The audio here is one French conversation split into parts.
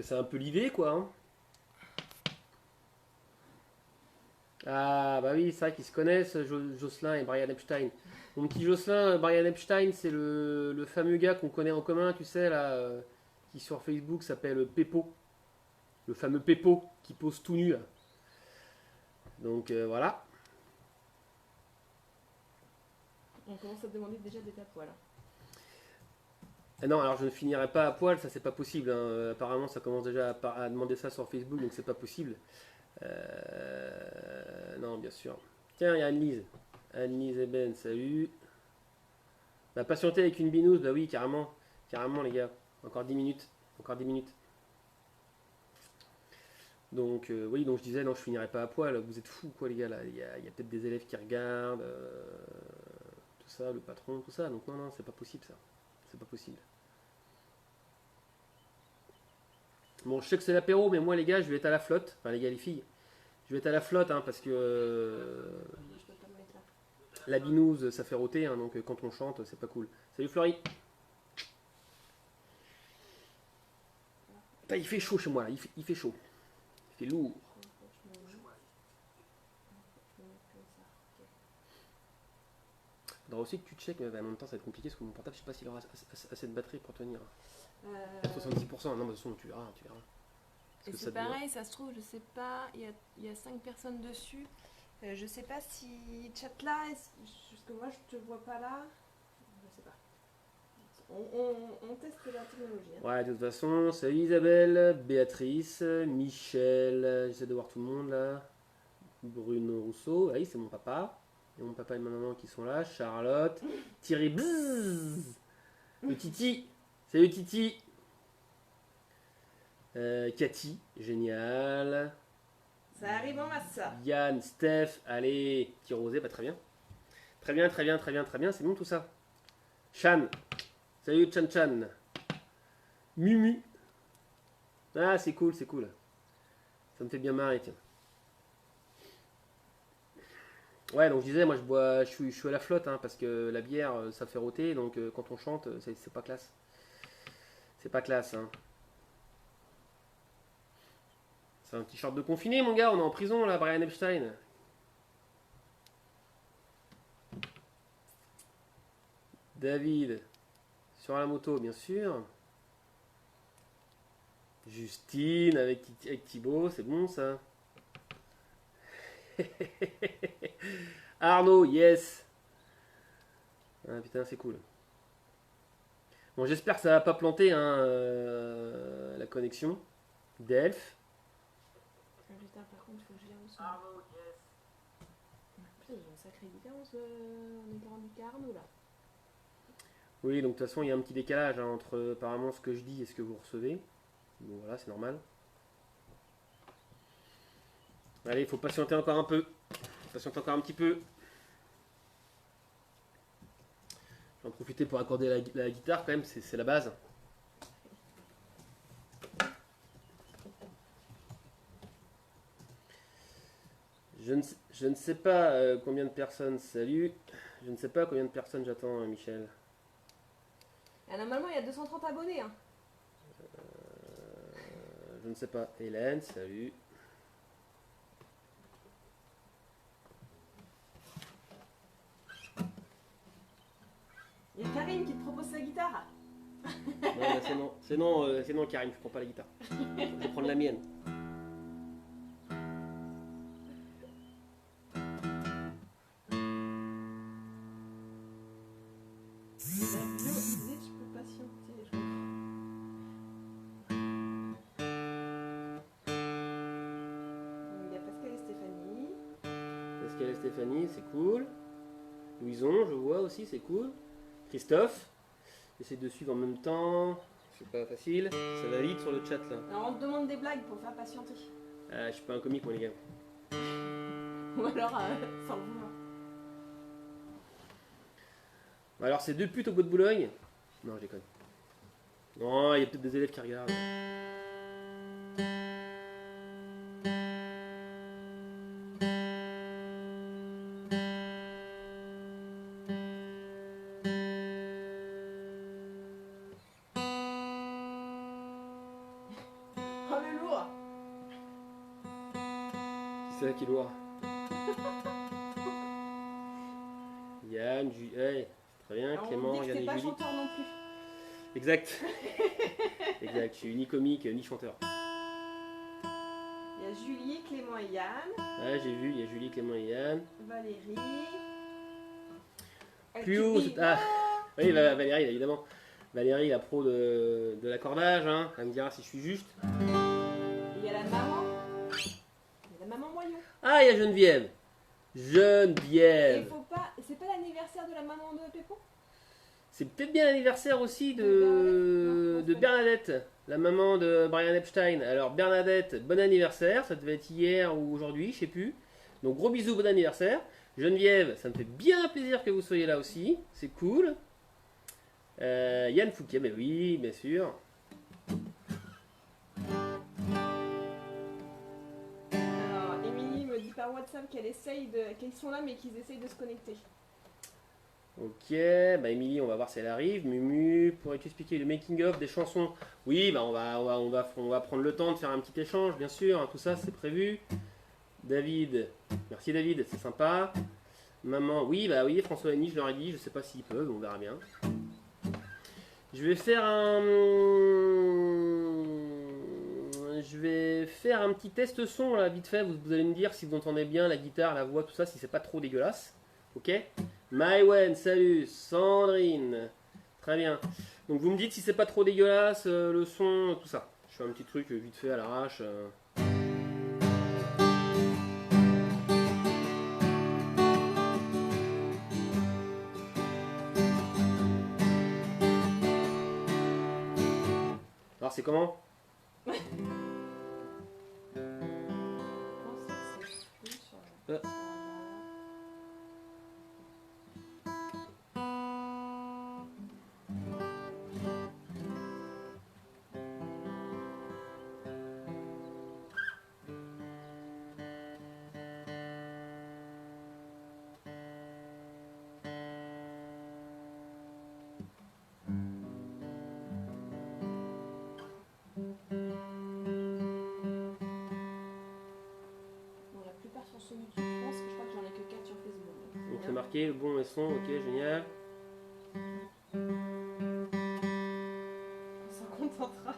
que c'est un peu l'idée, quoi. Hein. Ah, bah oui, c'est vrai qu'ils se connaissent, Jocelyn et Brian Epstein. Mon petit Jocelyn, Brian Epstein, c'est le fameux gars qu'on connaît en commun, tu sais, là, qui sur Facebook s'appelle Peppo. Le fameux Peppo qui pose tout nu, là. Donc voilà. On commence à te demander déjà d'être à poil. Ah non, alors je ne finirai pas à poil, ça c'est pas possible. Hein. Apparemment, ça commence déjà à demander ça sur Facebook, donc c'est pas possible. Non, bien sûr. Tiens, il y a Anne-Lise. Anne-Lise et Ben, salut. Bah, patienter avec une binouse, bah oui, carrément. Carrément, les gars. Encore 10 minutes. Encore 10 minutes. Donc, oui, donc je disais, non, je finirai pas à poil. Vous êtes fous, quoi, les gars, là. Il y a peut-être des élèves qui regardent. Tout ça, le patron, tout ça. Donc, non, non, c'est pas possible, ça. C'est pas possible. Bon, je sais que c'est l'apéro, mais moi, les gars, je vais être à la flotte. Enfin, les gars, les filles. Je vais être à la flotte, hein, parce que Je peux pas me mettre là. la binouse, ça fait rôter, hein, donc quand on chante, c'est pas cool. Salut Fleury. Putain, il fait chaud chez moi, là. Il fait chaud. Il fait lourd. Je me mets comme ça. Ok. Faudra aussi que tu checkes, mais en même temps, ça va être compliqué parce que mon portable, je sais pas s'il aura assez de batterie pour tenir. À 70%, non, mais de toute façon, tu verras, tu verras. Parce Et que ça c'est doit- pareil, ça se trouve, je sais pas, il y a 5 personnes dessus. Je sais pas si chat là, parce que moi je te vois pas là. Je sais pas. On teste la technologie. Hein. Ouais, de toute façon, salut Isabelle, Béatrice, Michel, j'essaie de voir tout le monde là. Bruno Rousseau, ah oui, c'est mon papa. Et mon papa et ma maman qui sont là. Charlotte, Thierry, bzzz, le Titi, salut Titi. Cathy, génial. Ça arrive en masse ça. Yann, Steph, allez, petit rosé, pas très bien. Très bien, très bien, très bien, très bien, c'est bon tout ça. Chan, salut Chan Chan. Mumu. Ah, c'est cool, c'est cool. Ça me fait bien marrer, tiens. Ouais, donc je disais, moi je suis à la flotte, hein, parce que la bière, ça fait rôter, donc quand on chante, c'est pas classe. C'est pas classe, hein. C'est un t-shirt de confiné, mon gars, on est en prison là, Brian Epstein. David, sur la moto, bien sûr. Justine avec Thibaut, c'est bon ça. Arnaud, yes. Ah putain, c'est cool. Bon, j'espère que ça va pas planter hein, la connexion. Delph. Putain, par contre, faut que je vienne aussi. Putain, il y a une sacrée différence en écran du Carnot là. Oui, donc de toute façon, il y a un petit décalage hein, entre apparemment ce que je dis et ce que vous recevez. Bon, voilà, c'est normal. Allez, il faut patienter encore un peu. Patienter encore un petit peu. Je vais en profiter pour accorder la guitare quand même, c'est la base. Je ne sais pas combien de personnes. Salut. Je ne sais pas combien de personnes j'attends, Michel. Ah, normalement, il y a 230 abonnés. Hein. Je ne sais pas. Hélène, salut. Il y a Karine qui te propose sa guitare. Non, là, c'est non, Karim, je prends pas la guitare. Je vais prendre la mienne. Je peux patienter. Je comprends. Il y a Pascal et Stéphanie. Pascal et Stéphanie, c'est cool. Louison, je vois aussi, c'est cool. Christophe, j'essaie de suivre en même temps. C'est pas facile. Ça va vite sur le chat là. Alors, on te demande des blagues pour faire patienter. Je suis pas un comique, moi, les gars. Ou alors, sans le vouloir. Alors, c'est deux putes au bout de Boulogne. Non, je déconne. Non, il y a peut-être des élèves qui regardent. c'est ça qui est lourd. Yann, hey, très bien, Alors, Clément, on dit que Yann t'es et pas Julie. chanteur non plus. Exact. Exact, je suis ni comique ni chanteur. Il y a Julie, Clément et Yann. Ouais, j'ai vu, il y a Julie, Clément et Yann. Valérie. Plus haut, Julie. ah, oui, Valérie, évidemment. Valérie, la pro de l'accordage, hein. Elle me dira si je suis juste. Et il y a la maman. Il y a la maman Moyon. Ah, il y a Geneviève. Et il Geneviève. faut pas. C'est pas l'anniversaire de la maman de Pépon? C'est peut-être bien l'anniversaire aussi De de Bernadette, la maman de Brian Epstein. Alors Bernadette, bon anniversaire, ça devait être hier ou aujourd'hui, je sais plus. Donc gros bisous, bon anniversaire. Geneviève, ça me fait bien plaisir que vous soyez là aussi, c'est cool. Yann Fouquet, mais oui, bien sûr. Alors, Émilie me dit par WhatsApp qu'ils sont là mais qu'ils essayent de se connecter. Ok, bah Émilie, on va voir si elle arrive. Mumu, pourrais-tu expliquer le making-of des chansons? Oui, bah on va prendre le temps de faire un petit échange, bien sûr, hein, tout ça c'est prévu. David, merci David, c'est sympa. Maman, oui, bah oui, François Henny, je leur ai dit, je sais pas s'ils peuvent, on verra bien. Je vais faire un petit test son là, vite fait. Vous allez me dire si vous entendez bien la guitare, la voix, tout ça, si c'est pas trop dégueulasse. Ok? Mywen, salut. Sandrine, très bien. Donc vous me dites si c'est pas trop dégueulasse, le son, tout ça. Je fais un petit truc vite fait à l'arrache. Alors c'est comment? Je pense que c'est plus sur la- Euh. Bon, la plupart sont sur YouTube, je pense. Je crois que j'en ai que 4 sur Facebook. Donc c'est marqué le bon et son, ok, génial. On s'en contentera.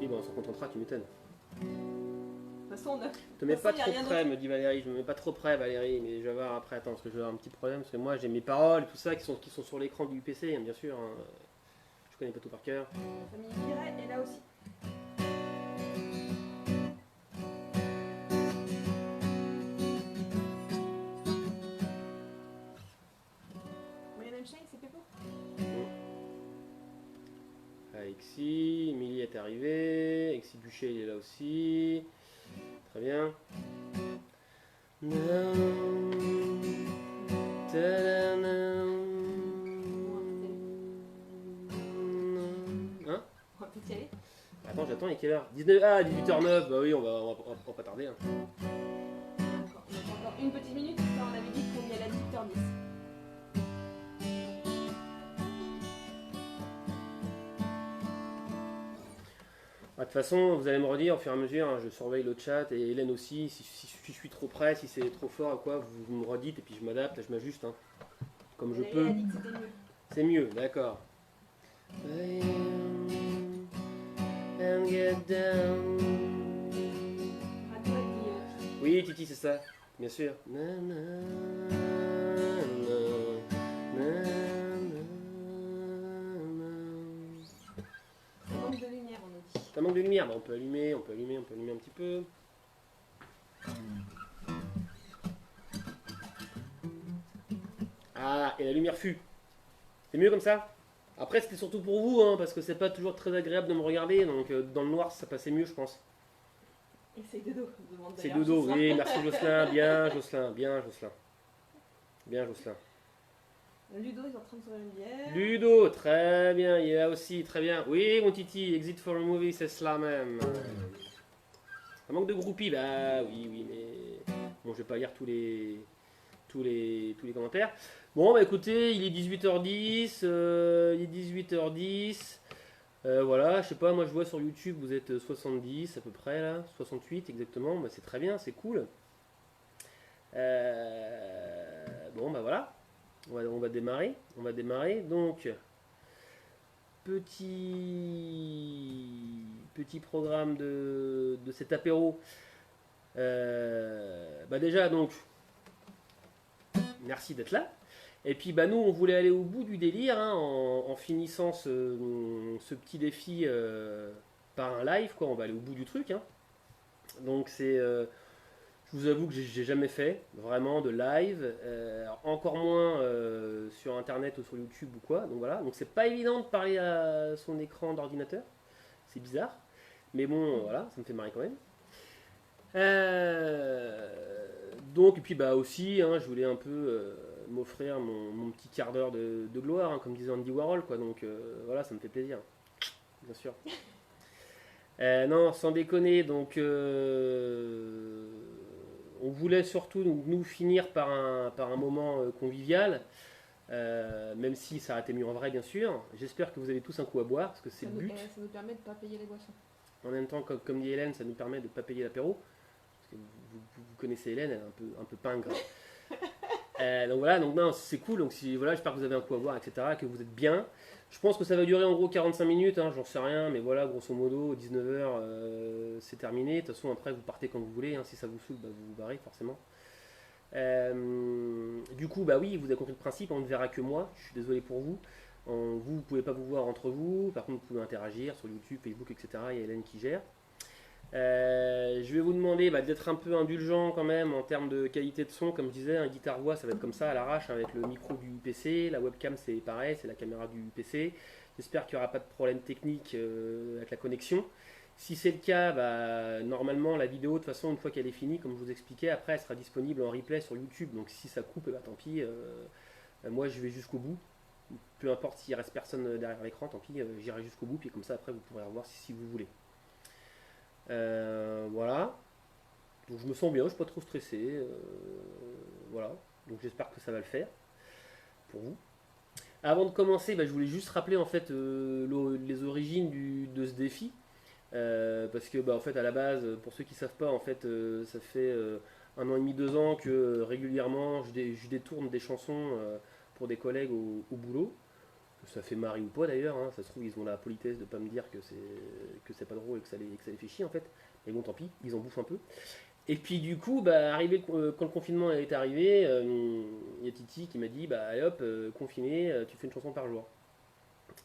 Oui, bon, on s'en contentera, tu m'étonnes. De toute façon, Te mets De toute pas façon, y a trop rien près, me dit Valérie. Je me mets pas trop près, Valérie. Mais je vais voir après. Attends, parce que je vais avoir un petit problème. Parce que moi, j'ai mes paroles, tout ça, qui sont sur l'écran du PC, hein, bien sûr. Hein. Je connais pas tout par cœur. la famille Viret est là aussi. Brian Epstein, c'est Pépon? Alexis, Emilie est arrivée. Alexis Boucher, il est là aussi. Très bien. Hein? On va peut-être y aller. Attends, j'attends, il est quelle heure? 19... Ah, 18h09. Bah oui, on va pas tarder. Hein. D'accord. On a encore une petite minute, parce qu'on avait dit qu'on y allait à 18h10. De toute façon, vous allez me redire au fur et à mesure, hein, je surveille le chat et Hélène aussi, si je suis trop près, si c'est trop fort ou quoi, vous me redites et puis je m'adapte, je m'ajuste, hein, comme je Elle peux. a dit que c'était mieux. C'est mieux, d'accord. And get down. Radio a dit Oui, Titi, c'est ça, bien sûr. ça manque de lumière, on a dit. Ça manque de lumière, bah, on peut allumer un petit peu. Ah, et la lumière fut. C'est mieux comme ça? Après, c'était surtout pour vous, hein, parce que c'est pas toujours très agréable de me regarder, donc dans le noir, ça passait mieux, je pense. Essaye de dos, demande C'est d'ailleurs dodo, Jocelyn. oui, merci Jocelyn, bien Jocelyn, bien Jocelyn. Bien Jocelyn. Ludo est en train de se une bière. Ludo, très bien, il est là aussi, très bien. Oui, mon Titi, Exit for a Movie, c'est cela même. Ça manque de groupies, bah oui, mais... Bon, je vais pas lire tous tous les commentaires. Bon, bah écoutez, il est 18h10. Il est 18h10. Voilà, je sais pas, moi je vois sur YouTube, vous êtes 70 à peu près là, 68 exactement. Bah, c'est très bien, c'est cool. Bon, bah voilà. On va démarrer. On va démarrer. Donc, petit programme de cet apéro. Bah déjà, donc, merci d'être là. Et puis, bah nous, on voulait aller au bout du délire hein, en finissant ce petit défi par un live, quoi. On va aller au bout du truc. Hein. Donc, je vous avoue que j'ai jamais fait vraiment de live, encore moins sur internet ou sur YouTube ou quoi. Donc voilà, donc c'est pas évident de parler à son écran d'ordinateur, c'est bizarre, mais bon voilà, ça me fait marrer quand même. Donc et puis bah aussi, hein, je voulais un peu m'offrir mon petit quart d'heure de gloire, hein, comme disait Andy Warhol, quoi. Donc voilà, ça me fait plaisir, bien sûr. Non, sans déconner, donc on voulait surtout nous finir par un moment convivial, même si ça aurait été mieux en vrai, bien sûr. J'espère que vous avez tous un coup à boire, parce que c'est le but. Ça nous permet de ne pas payer les boissons. En même temps, comme dit Hélène, ça nous permet de ne pas payer l'apéro. Parce que vous connaissez Hélène, elle est un peu pingre. Donc voilà, donc non, c'est cool. Donc voilà, j'espère que vous avez un coup à boire, etc., que vous êtes bien. Je pense que ça va durer en gros 45 minutes, hein, j'en sais rien, mais voilà, grosso modo, 19h, c'est terminé. De toute façon, après, vous partez quand vous voulez. Hein, si ça vous saoule, bah, vous vous barrez forcément. Du coup, bah oui, vous avez compris le principe, on ne verra que moi. Je suis désolé pour vous. Vous ne pouvez pas vous voir entre vous. Par contre, vous pouvez interagir sur YouTube, Facebook, etc. Il y a Hélène qui gère. Je vais vous demander d'être un peu indulgent quand même en termes de qualité de son. Comme je disais, un guitare-voix ça va être comme ça à l'arrache avec le micro du PC. La webcam c'est pareil, c'est la caméra du PC. J'espère qu'il n'y aura pas de problème technique avec la connexion. Si c'est le cas, normalement la vidéo de toute façon une fois qu'elle est finie, comme je vous expliquais, après elle sera disponible en replay sur YouTube. Donc si ça coupe, tant pis. Moi je vais jusqu'au bout. Peu importe s'il reste personne derrière l'écran, tant pis, j'irai jusqu'au bout. Puis comme ça après vous pourrez revoir si vous voulez. Voilà. Donc je me sens bien, je suis pas trop stressé. Voilà. Donc j'espère que ça va le faire pour vous. Avant de commencer, je voulais juste rappeler en fait les origines de ce défi. Parce que en fait à la base, pour ceux qui savent pas, en fait ça fait 1 an et demi, 2 ans que régulièrement je détourne des chansons pour des collègues au boulot. Ça fait marrer ou pas d'ailleurs, hein. Ça se trouve ils ont la politesse de pas me dire que c'est pas drôle et que ça les fait chier en fait. Mais bon tant pis, ils en bouffent un peu. Et puis du coup, quand le confinement est arrivé, il y a Titi qui m'a dit allez hop, confiné, tu fais une chanson par jour.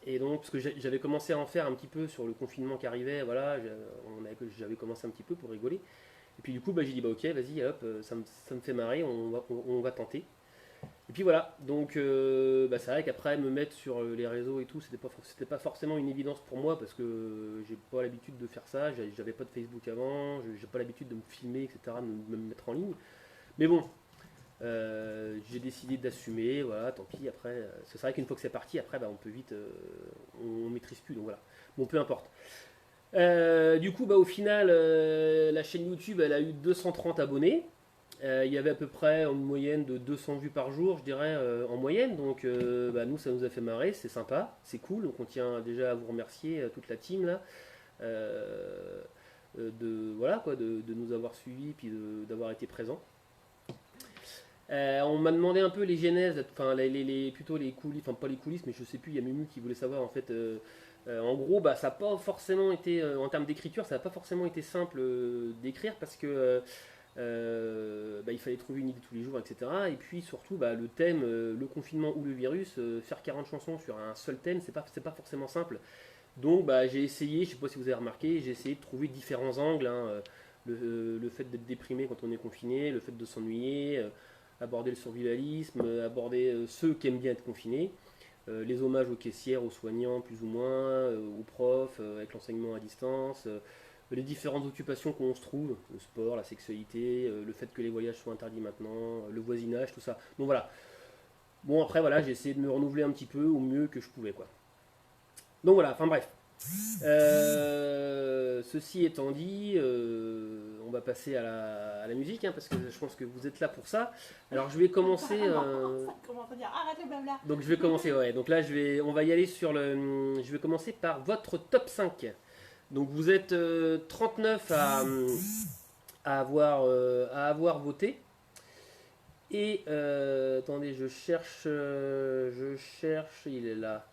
Et donc, parce que j'avais commencé à en faire un petit peu sur le confinement qui arrivait, voilà, j'avais commencé un petit peu pour rigoler. Et puis du coup, j'ai dit ok, vas-y, hop, ça me fait marrer, on va tenter. Et puis voilà, donc c'est vrai qu'après me mettre sur les réseaux et tout, c'était pas forcément une évidence pour moi parce que j'ai pas l'habitude de faire ça, j'avais pas de Facebook avant, j'ai pas l'habitude de me filmer, etc., de me mettre en ligne. Mais bon, j'ai décidé d'assumer, voilà, tant pis, après, c'est vrai qu'une fois que c'est parti, après on peut vite, on maîtrise plus, donc voilà, bon peu importe. Du coup, au final, la chaîne YouTube, elle a eu 230 abonnés. Il y avait à peu près une moyenne de 200 vues par jour, je dirais, en moyenne. Donc, nous, ça nous a fait marrer, c'est sympa, c'est cool. Donc, on tient déjà à vous remercier, toute la team là, de nous avoir suivis puis d'avoir été présents. On m'a demandé un peu les genèses, enfin plutôt les coulisses, enfin pas les coulisses, mais je sais plus. Il y a Mumu qui voulait savoir en fait. En gros, ça n'a pas forcément été, en termes d'écriture, ça n'a pas forcément été simple d'écrire parce que il fallait trouver une idée tous les jours, etc. Et puis surtout, le thème, le confinement ou le virus, faire 40 chansons sur un seul thème, c'est pas forcément simple. Donc, j'ai essayé, je sais pas si vous avez remarqué, j'ai essayé de trouver différents angles. Hein, le fait d'être déprimé quand on est confiné, le fait de s'ennuyer, aborder le survivalisme, aborder ceux qui aiment bien être confinés. Les hommages aux caissières, aux soignants plus ou moins, aux profs, avec l'enseignement à distance, les différentes occupations qu'on se trouve, le sport, la sexualité, le fait que les voyages soient interdits maintenant, le voisinage, tout ça. Donc voilà. Bon après voilà, j'ai essayé de me renouveler un petit peu au mieux que je pouvais quoi. Donc voilà, enfin bref. Ceci étant dit, on va passer à la musique, hein, parce que je pense que vous êtes là pour ça. Alors je vais commencer. Ça commence à dire arrête le blabla. Donc je vais commencer, ouais. Donc là, on va y aller sur le. Je vais commencer par votre top 5. Donc vous êtes 39 à avoir voté. Et attendez, je cherche, il est là.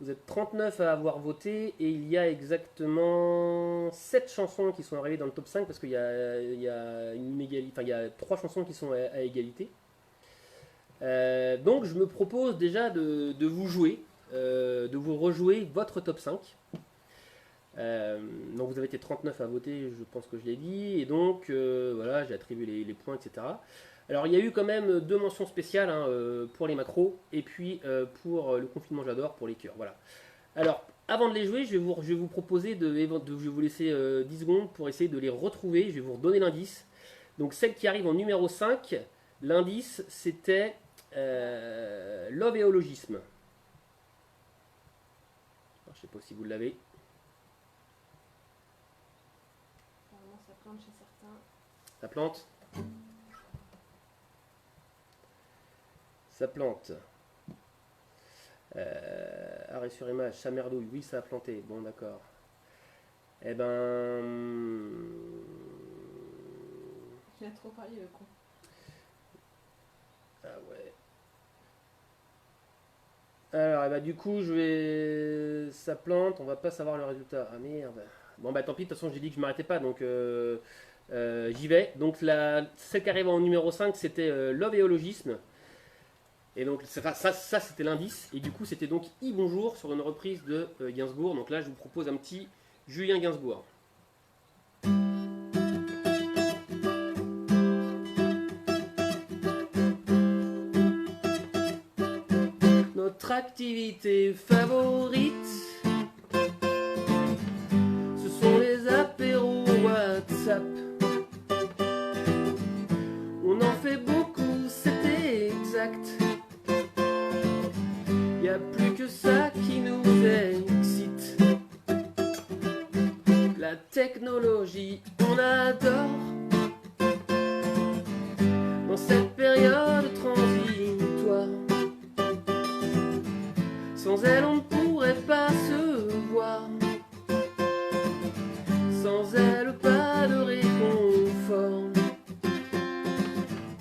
Vous êtes 39 à avoir voté et il y a exactement 7 chansons qui sont arrivées dans le top 5 parce qu'il y a une enfin, il y a 3 chansons qui sont à égalité. Donc je me propose déjà de vous jouer, de vous rejouer votre top 5. Donc vous avez été 39 à voter, je pense que je l'ai dit, et donc voilà, j'ai attribué les points, etc. Alors il y a eu quand même 2 mentions spéciales, hein, pour les macros et puis pour le confinement j'adore pour les cœurs. Voilà. Alors avant de les jouer, je vais vous proposer je vais vous laisser 10 secondes pour essayer de les retrouver. Je vais vous redonner l'indice. Donc celle qui arrive en numéro 5, l'indice c'était l'ovéologisme. Je ne sais pas si vous l'avez. Apparemment, ça plante chez certains. Ça plante. Ça plante. Arrêt sur image, ça merdouille. Oui, ça a planté. Bon, d'accord. Eh ben. Il a trop parlé, le con. Ah ouais. Alors, eh ben, du coup, ça plante. On va pas savoir le résultat. Ah merde. Bon, bah tant pis. De toute façon, j'ai dit que je m'arrêtais pas. Donc, j'y vais. Donc, celle qui arrive en numéro 5, c'était l'ovéologisme. Et donc ça c'était l'indice, et du coup c'était donc Bonjour sur une reprise de Gainsbourg. Donc là je vous propose un petit Julien Gainsbourg. Notre activité favorite, ce sont les apéros WhatsApp. On en fait beaucoup, c'est exact. Y a plus que ça qui nous excite. La technologie, on adore. Dans cette période transitoire, sans elle on ne pourrait pas se voir. Sans elle pas de réconfort.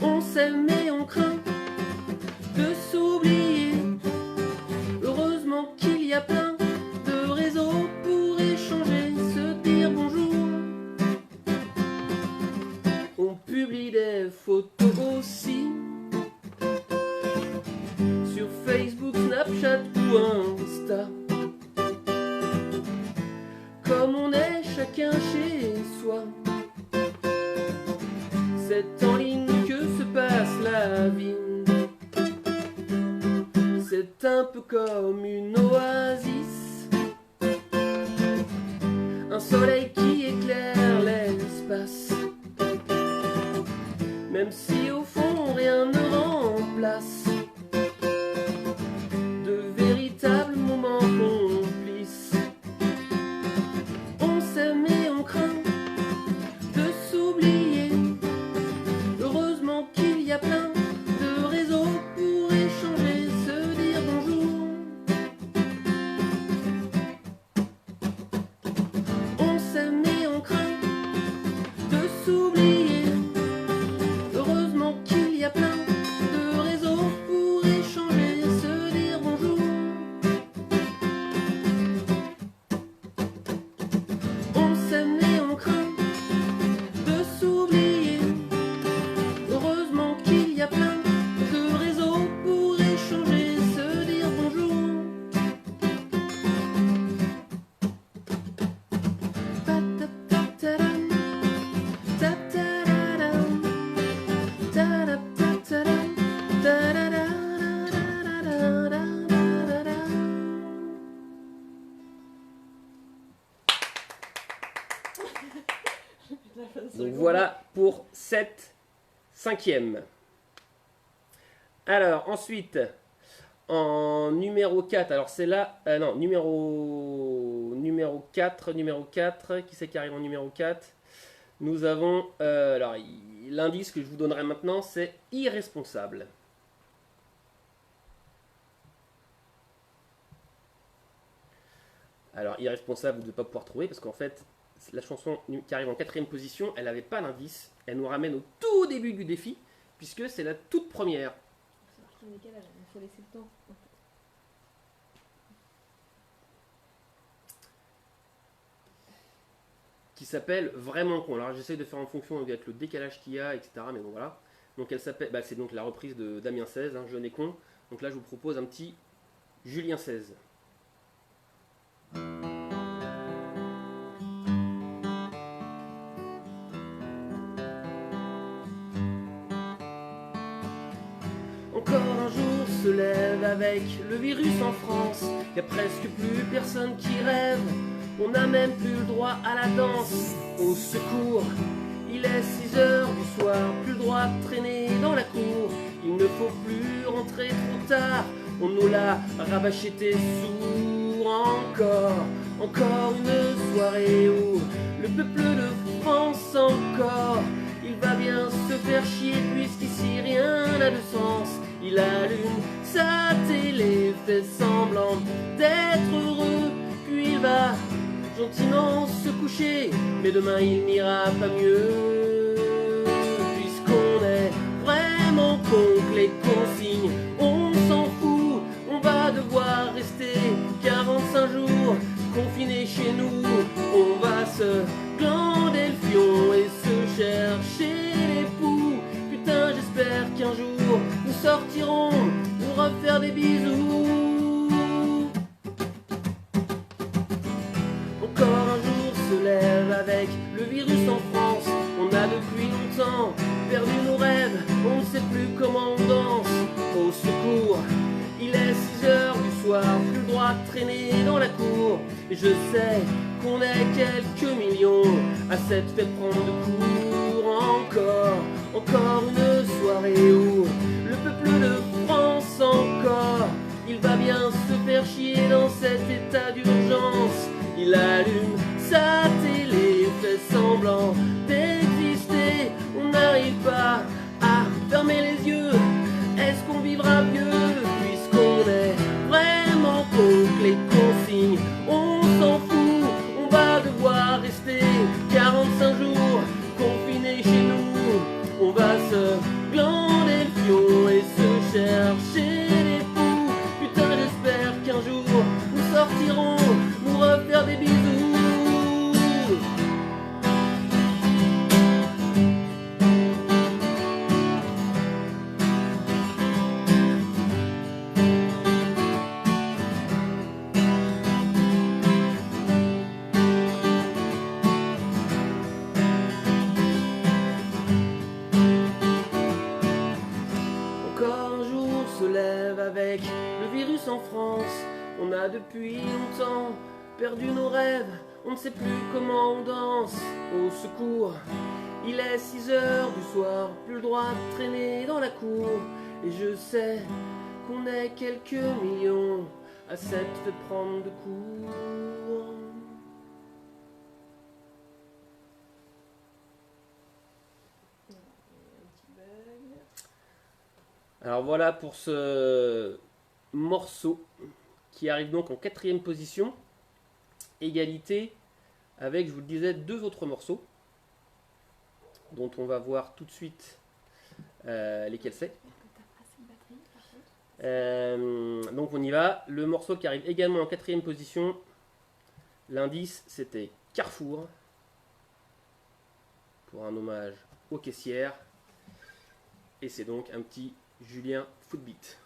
On s'aime et on craint de s'oublier. Heureusement qu'il y a plein de réseaux pour échanger, se dire bonjour. On publie des photos aussi sur Facebook, Snapchat ou Insta. Comme on est chacun chez soi, c'est en ligne que se passe la vie. C'est un peu comme une oasis, un soleil qui éclaire l'espace. Même si au fond rien ne remplace de véritables moments complices. On s'aime et on craint de s'oublier. Heureusement qu'il y a plein de réseaux pour échanger, se dire bonjour. On s'aime et on craint de s'oublier. Heureusement qu'il y a plein de réseaux pour échanger, se dire bonjour. On s'aime et on craint de s'oublier. Heureusement qu'il y a plein de réseaux pour échanger, se dire bonjour. Ta-ta-ta-ta-ram, ta-ta-ra-ram, ta-ra-ta-ta-ram, ta-ra-ra-ra-ra-ra-ra-ra-ra. Donc voilà pour cette 5e. Alors ensuite, En numéro 4, alors c'est là, non, numéro 4, qui c'est qui arrive en numéro 4? Nous avons, alors l'indice que je vous donnerai maintenant, c'est irresponsable. Alors irresponsable, vous ne devez pas pouvoir trouver, parce qu'en fait, la chanson qui arrive en 4ème position, elle n'avait pas l'indice, elle nous ramène au tout début du défi, puisque c'est la toute première. Il faut laisser le temps. Qui s'appelle Vraiment con. Alors j'essaie de faire en fonction avec le décalage qu'il y a, etc. Mais bon voilà. Donc elle s'appelle, c'est donc la reprise de Damien 16, hein, Jeune et con. Donc là je vous propose un petit Julien 16. Encore un jour se lève avec le virus en France. Y a presque plus personne qui rêve. On n'a même plus le droit à la danse. Au secours, il est 6 heures du soir. Plus le droit de traîner dans la cour. Il ne faut plus rentrer trop tard. On nous l'a rabâché tes sourds. Encore une soirée où le peuple de France encore. Il va bien se faire chier puisqu'ici rien n'a de sens. Il allume sa télé, fait semblant d'être heureux, puis il va gentiment se coucher, mais demain il n'ira pas mieux. Puisqu'on est vraiment contre les consignes, on s'en fout, on va devoir rester 45 jours confinés chez nous. On va se glander le fion et se chercher les poux. Putain, j'espère qu'un jour nous sortirons pour refaire des bisous. Encore un jour se lève avec le virus en France. On a depuis longtemps perdu nos rêves, on ne sait plus comment on danse. Au secours, il est 6 heures du soir, plus le droit de traîner dans la cour. Et je sais qu'on est quelques millions à s'être fait prendre de court. Encore une soirée où le peuple de France encore, il va bien se faire chier dans cet état d'urgence. Il allume sa télé, fait semblant d'exister. On n'arrive pas à fermer les yeux. Est-ce qu'on vivra mieux puisqu'on est vraiment contre les consignes? On s'en fout, on va devoir rester 45 jours confinés chez nous. On va se glander le fion et se chercher les poux. Putain, j'espère qu'un jour nous sortirons nous refaire des bisous. Encore un jour se lève avec le virus en France. On a depuis longtemps perdu nos rêves, on ne sait plus comment on danse. Au secours, il est 6 heures du soir, plus le droit de traîner dans la cour. Et je sais qu'on est quelques millions à s'être fait prendre de court. Alors voilà pour ce morceau qui arrive donc en 4ème position. Égalité avec, je vous le disais, 2 autres morceaux dont on va voir tout de suite lesquels c'est. Donc on y va. Le morceau qui arrive également en 4ème position, l'indice c'était Carrefour, pour un hommage aux caissières. Et c'est donc un petit Julien Footbeat.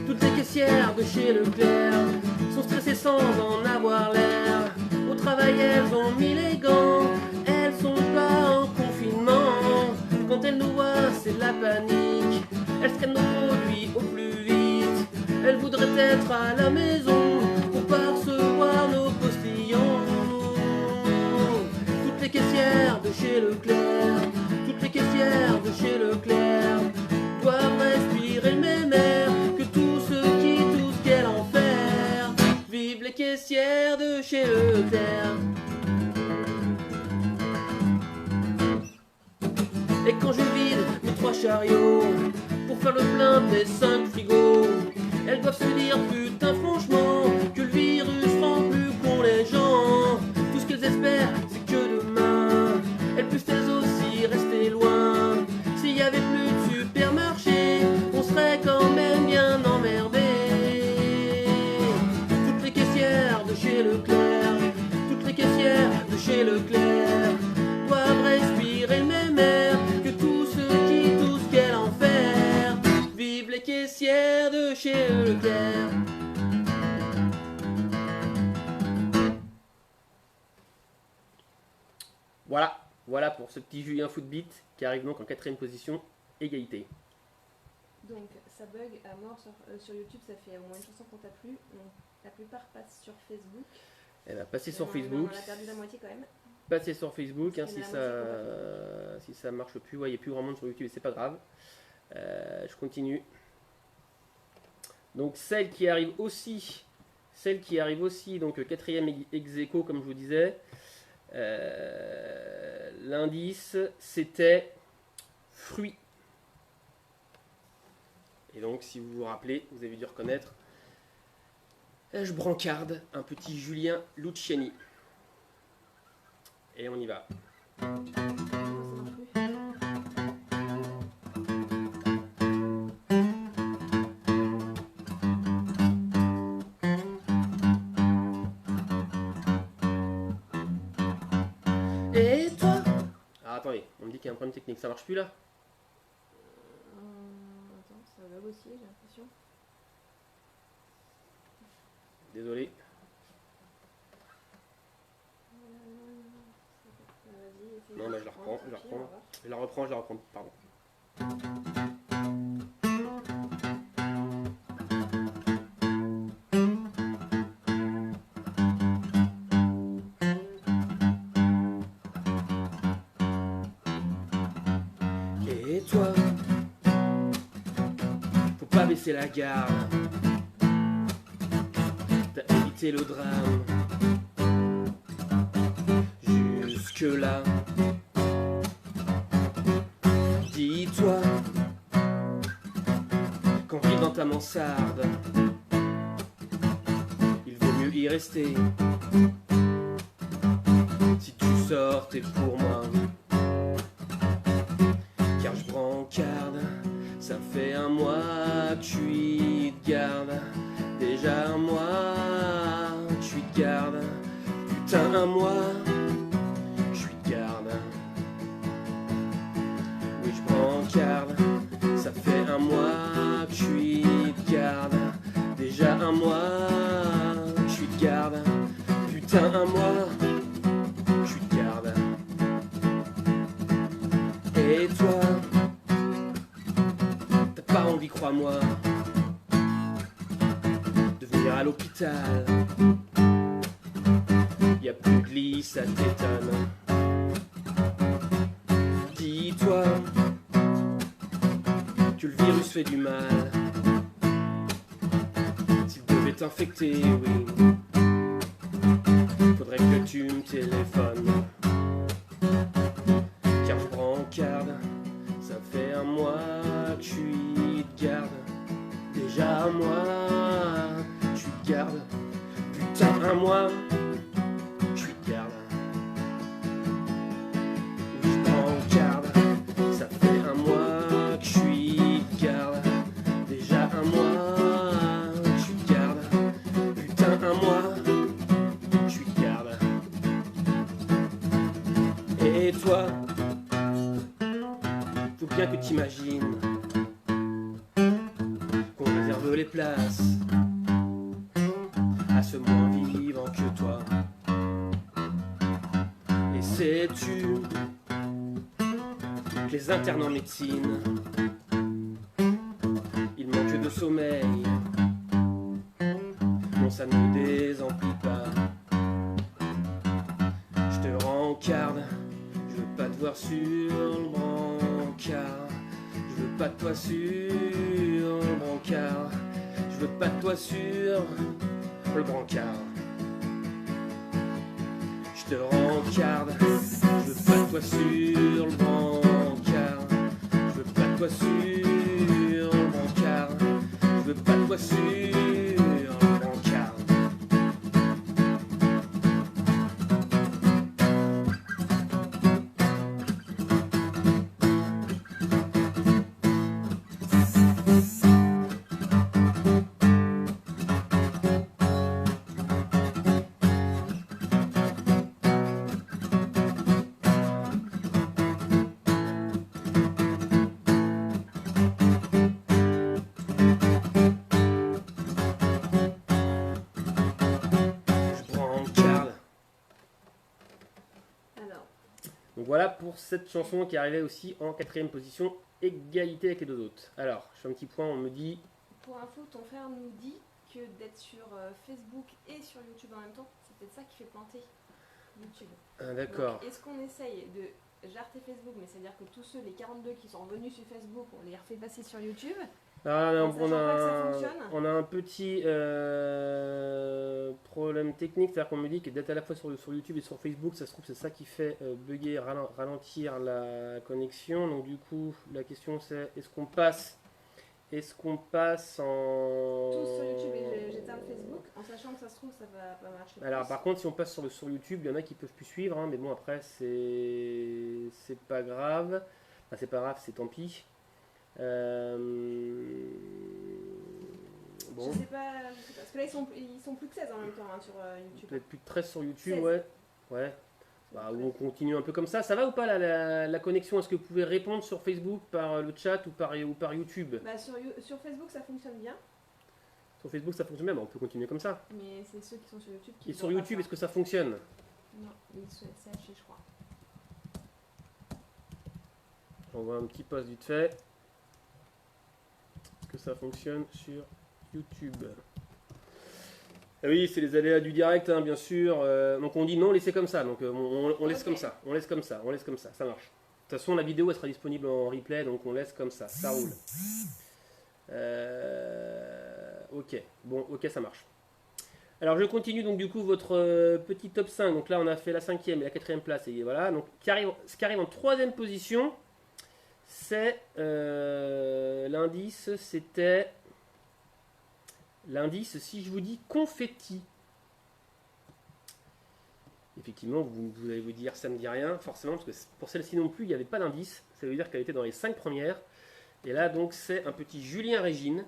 Toutes les caissières de chez Leclerc sont stressées sans en avoir l'air. Au travail elles ont mis les gants, elles sont pas en confinement. Quand elles nous voient c'est la panique, elles scannent nos produits au plus vite. Elles voudraient être à la maison pour pas recevoir nos postillons. Toutes les caissières de chez Leclerc. Toutes les caissières de chez Leclerc doivent respirer le même air que tous ceux qui toussent, quel enfer. Vive les caissières de chez Leclerc. Et quand je vide mes 3 chariots pour faire le plein de mes 5 frigos, elles doivent se dire putain franchement que le virus rend plus con les gens. Tout ce qu'elles espèrent c'est que demain elles puissent elles aussi rester loin. S'il y avait plus de supermarché, on serait quand même bien emmerdés. Toutes les caissières de chez Leclerc, toutes les caissières de chez Leclerc doivent respirer le même air que tous ceux qui toussent, quel enfer. Vive les caissières de chez Leclerc. Voilà pour ce petit Julien Footbeat qui arrive donc en 4ème position, égalité. Donc ça bug à mort sur YouTube, ça fait au moins une chanson qu'on t'a plu. Donc la plupart passent sur Facebook. Elle va passer sur Facebook. On a perdu la moitié quand même. Passer sur Facebook, hein, si ça marche plus, il n'y a plus grand monde sur YouTube et c'est pas grave. Je continue. Donc celle qui arrive aussi, donc 4ème ex aequo comme je vous disais. L'indice c'était fruits. Et donc si vous vous rappelez, vous avez dû reconnaître, je brancarde un petit Julien Luciani. Et on y va. Et toi? Ah, attendez, on me dit qu'il y a un problème technique, ça marche plus là? Attends, ça bug aussi, j'ai l'impression. Désolé. Non, mais je la reprends, pardon. Et toi, faut pas baisser la garde, t'as évité le drame. Jusque-là, dis-toi qu'en vivant dans ta mansarde, il vaut mieux y rester. Si tu sortais pour moi, car je brancarde, ça fait un mois que je suis de garde. Déjà un mois que je suis de garde. Putain, un mois je suis de garde. Oui, je brancarde, ça fait un mois que je suis de garde. Déjà un mois que je suis de garde. Putain, un mois je suis de garde. Et toi, t'as pas envie, crois-moi, de venir à l'hôpital. Y'a plus de lit, ça t'étonne. Dis-toi que le virus fait du mal. S'il devait t'infecter, oui, faudrait que tu me téléphones. Car je brancarde, ça fait un mois que je suis de garde. Déjà un mois je suis de garde. Putain, un mois je suis de garde. Oui, je brancarde, ça fait un mois que je suis de garde. Déjà un mois que je suis de garde. Putain, un mois je suis de garde. Et toi, faut bien que t'imagines qu'on réserve les places à ce moins vivant que toi. Et sais-tu que les internes en médecine, ils manquent de sommeil. Non, ça ne désemplit pas. Je te rencarde, je veux pas te voir sur le brancard. Je veux pas de toi sur le brancard. Je veux pas de toi sur le brancard. Je te rencarde. Je veux pas de toi sur le brancard. Je veux pas de toi sur le brancard. Je veux pas de toi sur le brancard. Donc voilà pour cette chanson qui arrivait aussi en 4ème position, égalité avec les deux autres. Alors, je fais un petit point, on me dit... Pour info, ton frère nous dit que d'être sur Facebook et sur YouTube en même temps, c'est peut-être ça qui fait planter YouTube. Ah, d'accord. Est-ce qu'on essaye de jarter Facebook, mais c'est-à-dire que tous ceux, les 42 qui sont revenus sur Facebook, on les refait passer sur YouTube? Ah, on a un petit problème technique, c'est-à-dire qu'on me dit que d'être à la fois sur YouTube et sur Facebook, ça se trouve c'est ça qui fait bugger, ralentir la connexion. Donc du coup, la question c'est est-ce qu'on passe en... Tous sur YouTube et j'éteins Facebook, en sachant que ça se trouve ça va pas marcher. Alors par contre, si on passe sur YouTube, il y en a qui peuvent plus suivre, hein, mais bon après c'est pas grave. Enfin, c'est pas grave, c'est tant pis. Bon. Je sais pas, parce que là ils sont plus que 16 en même temps hein, sur YouTube. Peut-être plus de 13 sur YouTube, 16. ouais. Bah, on continue un peu comme ça. Ça va ou pas la connexion? Est-ce que vous pouvez répondre sur Facebook par le chat ou par YouTube? Bah, sur Facebook ça fonctionne bien. Sur Facebook ça fonctionne bien, bah, on peut continuer comme ça. Mais c'est ceux qui sont sur YouTube qui... Et sur YouTube, est-ce que ça fonctionne? Non, c'est haché je crois. J'envoie un petit post vite fait. Est-ce que ça fonctionne sur YouTube? Ah oui, c'est les aléas du direct, hein, bien sûr. Donc on dit non, laissez comme ça. Donc on laisse comme ça. On laisse comme ça. Ça marche. De toute façon, la vidéo elle sera disponible en replay, donc on laisse comme ça. Ça roule. Ok. Bon, ok, ça marche. Alors je continue donc du coup votre petit top 5. Donc là, on a fait la 5e et la 4e place. Et voilà. Donc ce qui arrive en 3e position, c'est l'indice. C'était... L'indice, si je vous dis confetti, effectivement, vous allez vous dire ça ne me dit rien, forcément, parce que pour celle-ci non plus, il n'y avait pas d'indice. Ça veut dire qu'elle était dans les 5 premières. Et là, donc, c'est un petit Julien Régine,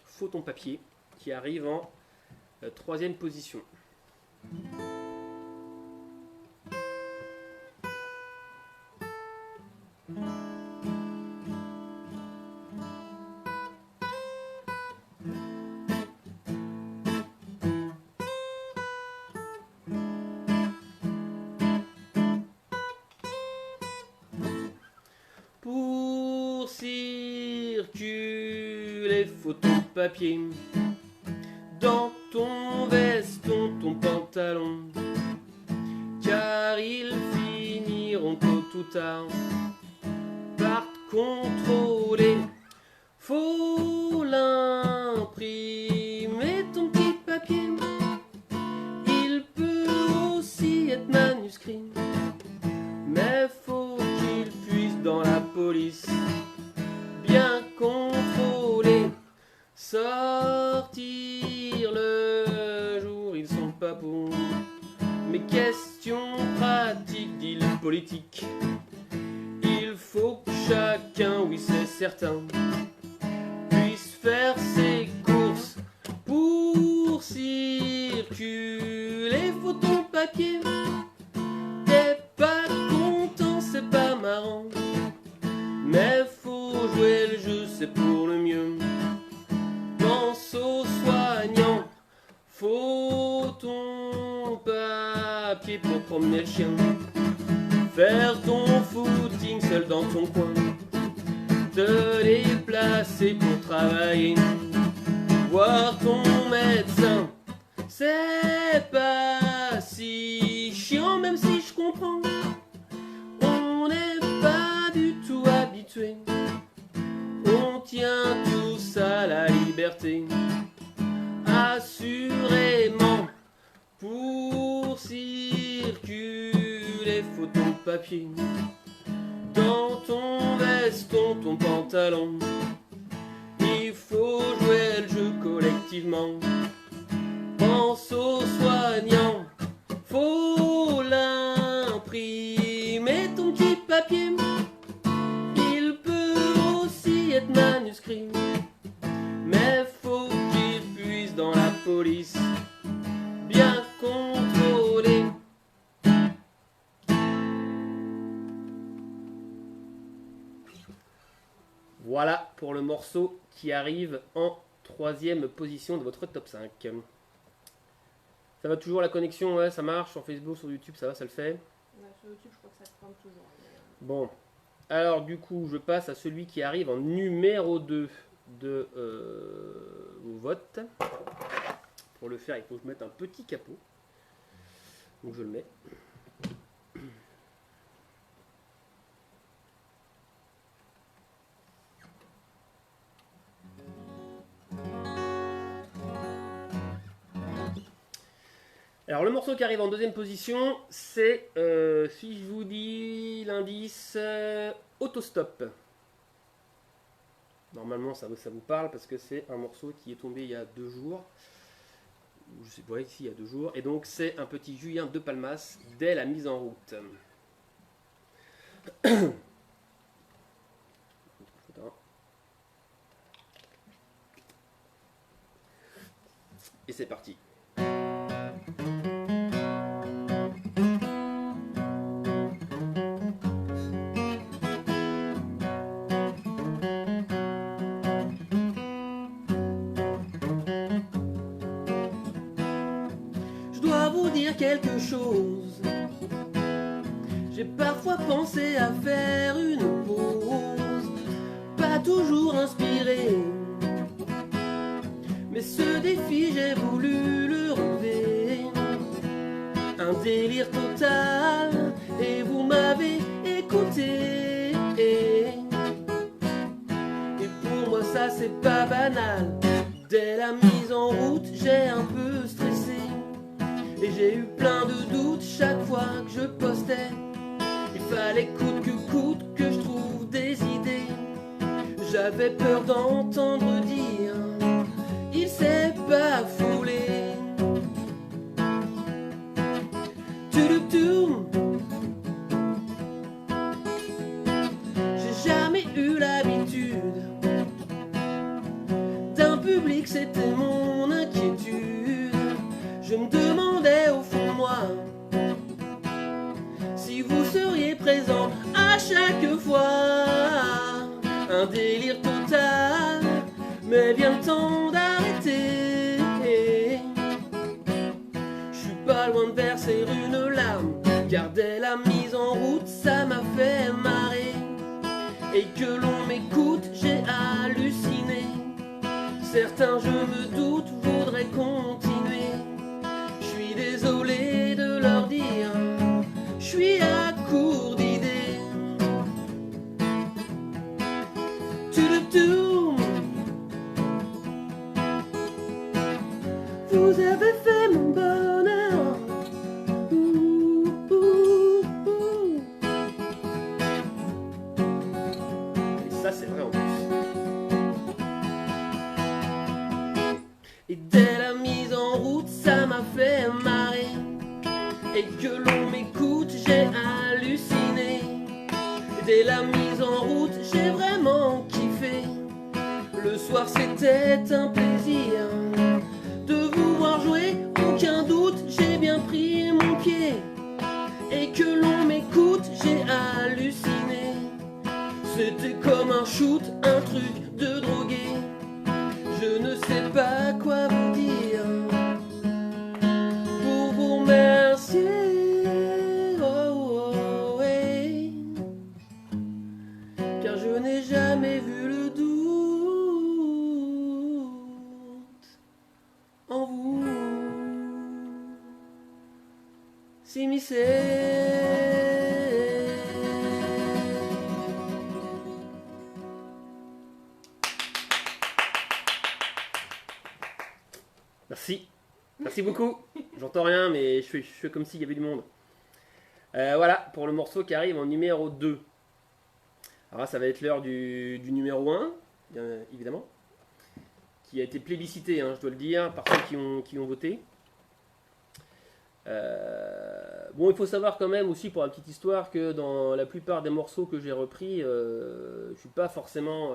faux ton papier, qui arrive en 3e position. Pour circuler, faut ton papier dans ton veston, ton pantalon, car ils finiront tôt ou tard par te contrôler. Faut l'imprimer ton petit papier, il peut aussi être manuscrit, mais faut qu'il puisse dans la police bien contrôler. Sortir le jour, ils sont pas pour. Mais question pratique, dit le politique. Il faut que chacun, oui c'est certain, puisse faire ses courses. Pour circuler, faut ton papier. T'es pas content, c'est pas marrant, mais faut jouer le jeu, c'est pour le mieux. Pense aux soignants, faut ton papier pour promener le chien, faire ton footing seul dans ton coin, te déplacer pour travailler, voir ton médecin. C'est pas si chiant, même si je comprends. On tuer. On tient tous à la liberté, assurément. Pour circuler, faut ton papier dans ton veston, ton pantalon. Il faut jouer le jeu collectivement. Pense aux soignants, faut l'imprimer ton petit papier. Il peut aussi être manuscrit, mais faut qu'il puisse dans la police bien contrôler. Voilà pour le morceau qui arrive en 3e position de votre top 5. Ça va toujours la connexion, ouais, ça marche sur Facebook, sur YouTube, ça va, ça le fait. Ouais, sur YouTube, je crois que ça prend toujours. Bon, alors du coup, je passe à celui qui arrive en numéro 2 de vos votes. Pour le faire, il faut que je mette un petit capot. Donc je le mets. Alors le morceau qui arrive en 2e position, c'est, si je vous dis l'indice, Autostop. Normalement ça vous parle parce que c'est un morceau qui est tombé il y a 2 jours. Je sais pas, ici il y a 2 jours. Et donc c'est un petit Julien de Palmas dès la mise en route. Et c'est parti. Quelque chose. J'ai parfois pensé à faire une pause, pas toujours inspiré, mais ce défi j'ai voulu le relever. Un délire total et vous m'avez écouté. Et pour moi ça c'est pas banal. Dès la mise en route j'ai un peu stressé. Et j'ai eu plein de doutes chaque fois que je postais. Il fallait coûte que je trouve des idées. J'avais peur d'entendre dire il s'est pas foulé. J'ai jamais eu l'habitude d'un public, c'était mon inquiétude. Je me demandais au fond de moi si vous seriez présent à chaque fois. Un délire total, mais vient le temps d'arrêter. Je suis pas loin de verser une larme, car dès la mise en route ça m'a fait marrer. Et que l'on m'écoute, j'ai halluciné. Certains, je me doute, voudraient continuer. Désolé de leur dire, je suis à court d'idées. Vous avez fait mon bonheur. Et ça c'est vrai en plus. Et dès la mise en route, ça m'a fait marrer. Et que l'on m'écoute, j'ai halluciné. Dès la mise en route, j'ai vraiment kiffé. Le soir c'était un plaisir de vous voir jouer, aucun doute, j'ai bien pris mon pied. Et que l'on m'écoute, j'ai halluciné. C'était comme un shoot, un truc de drogué. Je ne sais pas quoi vous dire pour vous remercier. Car je n'ai jamais vu le doute en vous s'immiscer. Merci beaucoup. J'entends rien, mais je fais comme s'il y avait du monde. Voilà, pour le morceau qui arrive en numéro 2. Alors là, ça va être l'heure du numéro 1, bien évidemment, qui a été plébiscité, hein, je dois le dire, par ceux qui ont voté. Bon, il faut savoir quand même aussi, pour la petite histoire, que dans la plupart des morceaux que j'ai repris, je suis pas forcément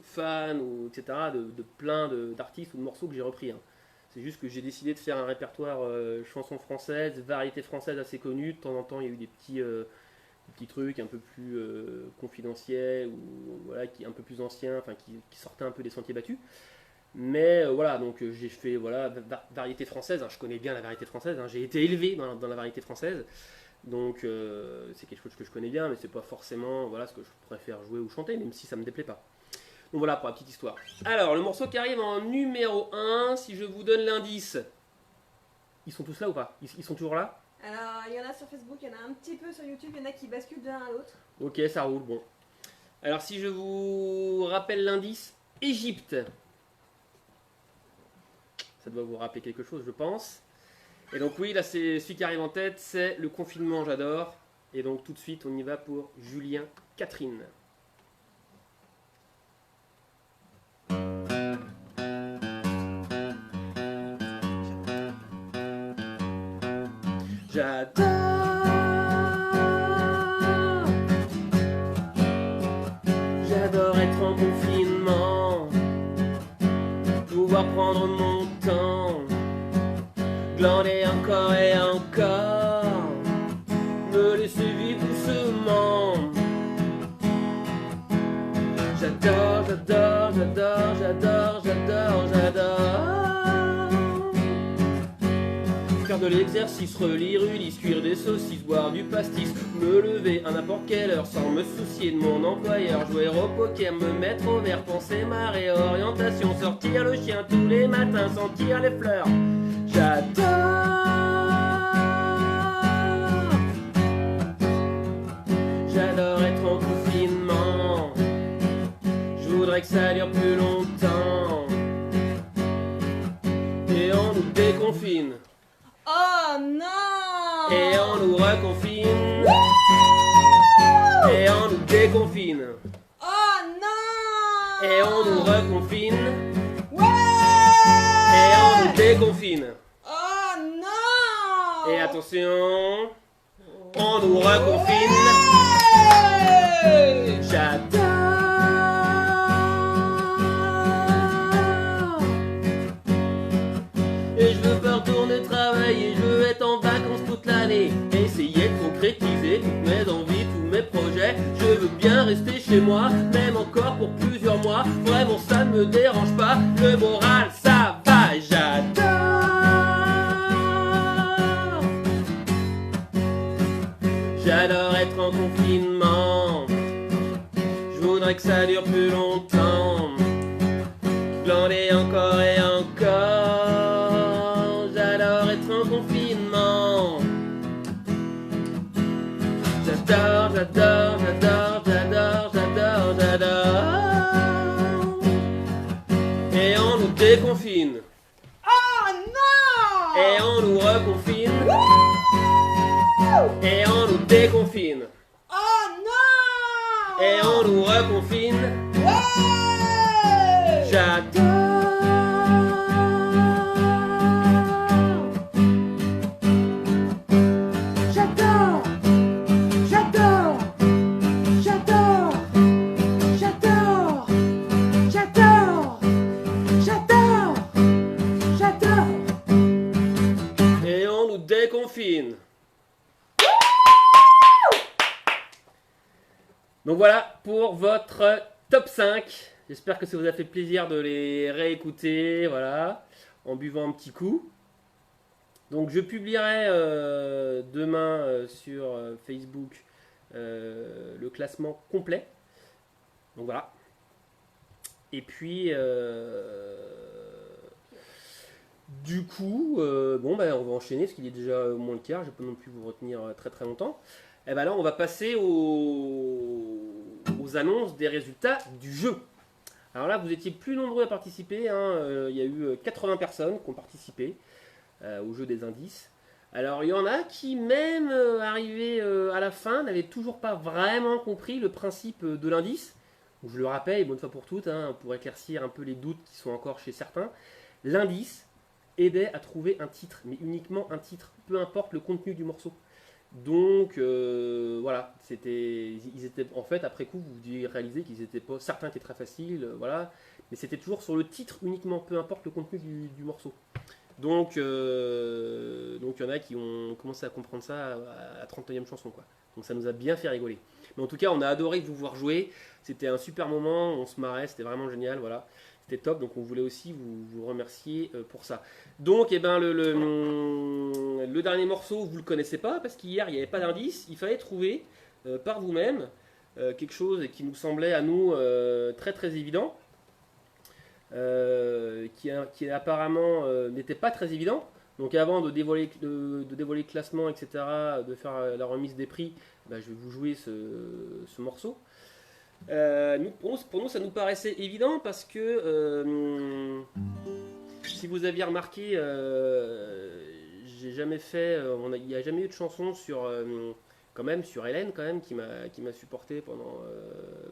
fan, ou, etc., de plein d'artistes ou de morceaux que j'ai repris. Hein. C'est juste que j'ai décidé de faire un répertoire chansons françaises, variétés françaises assez connues. De temps en temps, il y a eu des petits trucs un peu plus confidentiels, ou voilà, un peu plus anciens, enfin qui sortaient un peu des sentiers battus. Mais voilà, donc j'ai fait voilà, variété française, hein, je connais bien la variété française, hein, j'ai été élevé dans la variété française, donc c'est quelque chose que je connais bien, mais c'est pas forcément voilà, ce que je préfère jouer ou chanter, même si ça me déplaît pas. Donc voilà pour la petite histoire. Alors, le morceau qui arrive en numéro 1, si je vous donne l'indice, ils sont tous là ou pas? Ils sont toujours là? Alors, il y en a sur Facebook, il y en a un petit peu sur YouTube, il y en a qui basculent d'un à l'autre. Ok, ça roule, bon. Alors, si je vous rappelle l'indice, Égypte. Ça doit vous rappeler quelque chose, je pense. Et donc oui, là, c'est celui qui arrive en tête, c'est Le Confinement, j'adore. Et donc tout de suite, on y va pour Julien Catherine. J'adore. J'adore être en confinement, pouvoir prendre mon temps, glander encore et encore, me laisser vivre doucement. J'adore, j'adore, j'adore, j'adore, j'adore, j'adore. Faire de l'exercice, relire Ulysse, cuire des saucisses, boire du pastis, me lever à n'importe quelle heure sans me soucier de mon employeur, jouer au poker, me mettre au vert, penser ma réorientation, sortir le chien tous les matins, sentir les fleurs. J'adore. J'adore être en confinement, je voudrais que ça dure plus longtemps, et on nous déconfine. Oh non! Et on nous reconfine. Et on nous déconfine. Oh non! Et on nous reconfine. Ouais! Et on nous déconfine. Oh non! Et attention, on nous reconfine. Ouais! J'adore. Et je veux pas retourner travailler, je veux être en vacances toute l'année. Essayer de concrétiser toutes mes envies, tous mes projets. Je veux bien rester chez moi, même encore pour plusieurs mois. Vraiment ça ne me dérange pas, le moral ça va, j'adore. J'adore être en confinement, je voudrais que ça dure plus longtemps, glander encore et encore. J'adore être en confinement. J'adore, j'adore, j'adore, j'adore, j'adore, j'adore. Et on nous déconfine. Oh non! Et on nous reconfine. Et on nous déconfine. Oh non! Et on nous reconfine. Ouais! J'adore. J'adore. J'adore. J'adore. J'adore. J'adore. J'adore. J'adore. Et on nous déconfine. Donc voilà pour votre top 5. J'espère que ça vous a fait plaisir de les réécouter, voilà, en buvant un petit coup. Donc je publierai demain sur Facebook le classement complet. Donc voilà. Et puis du coup, bon ben on va enchaîner parce qu'il est déjà au moins le quart. Je ne vais pas non plus vous retenir très très longtemps. Et ben là on va passer aux annonces des résultats du jeu. Alors là vous étiez plus nombreux à participer, hein. Il y a eu 80 personnes qui ont participé. au jeu des indices. Alors il y en a qui, même arrivés à la fin, n'avaient toujours pas vraiment compris le principe de l'indice. Donc, je le rappelle, bonne fois pour toutes, hein, pour éclaircir un peu les doutes qui sont encore chez certains. L'indice aidait à trouver un titre, mais uniquement un titre, peu importe le contenu du morceau. Donc voilà, ils étaient en fait après coup vous deviez réaliser qu'ils étaient pas certains étaient très faciles, voilà, mais c'était toujours sur le titre uniquement, peu importe le contenu du morceau. Donc il y en a qui ont commencé à comprendre ça à la 39e chanson quoi. Donc ça nous a bien fait rigoler. Mais en tout cas on a adoré vous voir jouer, c'était un super moment, on se marrait, c'était vraiment génial, voilà. C'était top, donc on voulait aussi vous remercier pour ça. Donc, eh ben, le dernier morceau, vous ne le connaissez pas, parce qu'hier, il n'y avait pas d'indice. Il fallait trouver par vous-même quelque chose qui nous semblait à nous très très évident, qui apparemment n'était pas très évident. Donc avant de dévoiler le classement, etc., de faire la remise des prix, ben, je vais vous jouer ce morceau. Pour nous, ça nous paraissait évident parce que si vous aviez remarqué, j'ai jamais fait, il n'y a jamais eu de chanson sur, quand même, sur Hélène quand même qui m'a supporté pendant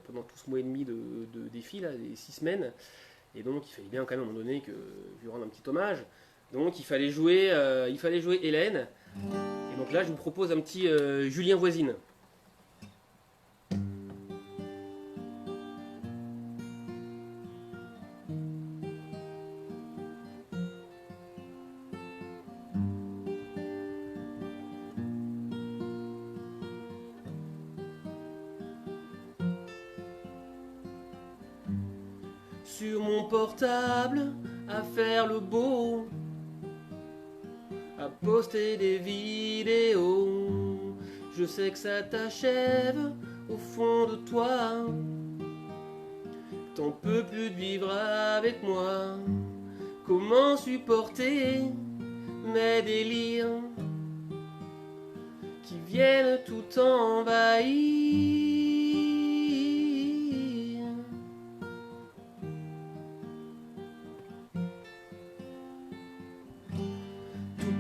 tout ce mois et demi de défi là, les 6 semaines. Et donc il fallait bien quand même à un moment donné que je lui rende un petit hommage. Donc il fallait jouer Hélène. Et donc là, je vous propose un petit Julien Voisine. Sur mon portable, à faire le beau, à poster des vidéos. Je sais que ça t'achève au fond de toi. T'en peux plus de vivre avec moi. Comment supporter mes délires qui viennent tout envahir?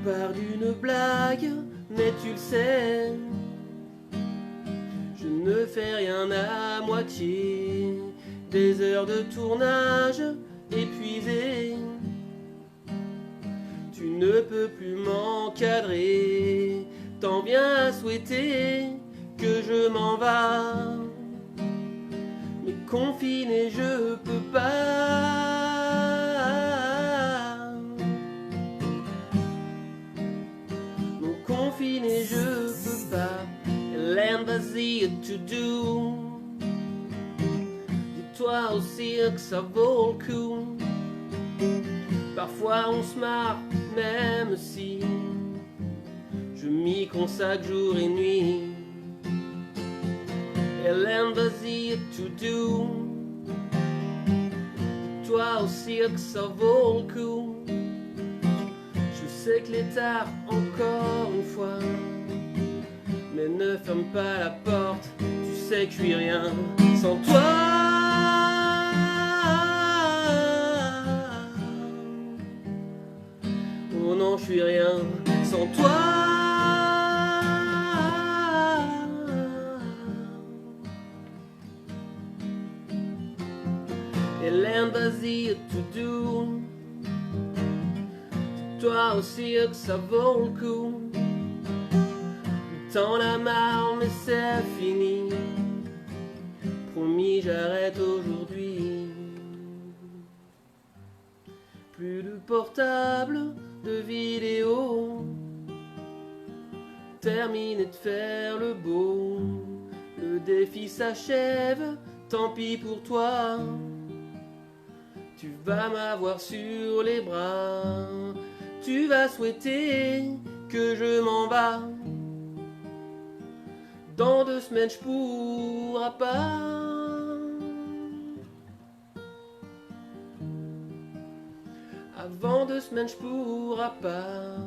Part d'une blague, mais tu le sais, je ne fais rien à moitié. Des heures de tournage épuisées, tu ne peux plus m'encadrer. T'en viens à souhaiter que je m'en va, mais confiné je peux pas. Confiné, je peux pas. Hélène, vas-y, to do. Dis-toi aussi que ça vaut le coup. Parfois on se marre, même si je m'y consacre jour et nuit. Hélène, vas-y, to do. Dis-toi aussi que ça vaut le coup. Je sais que l'état, encore une fois, mais ne ferme pas la porte, tu sais que je suis rien sans toi. Oh non, je suis rien sans toi. Hélène, vas-y, to do. Toi aussi que ça vaut le coup. T'en as marre mais c'est fini. Promis j'arrête aujourd'hui. Plus de portable, de vidéo. Terminé de faire le beau. Le défi s'achève, tant pis pour toi. Tu vas m'avoir sur les bras. Tu vas souhaiter que je m'en va. Dans 2 semaines je pourrai pas. Avant 2 semaines je pourrai pas.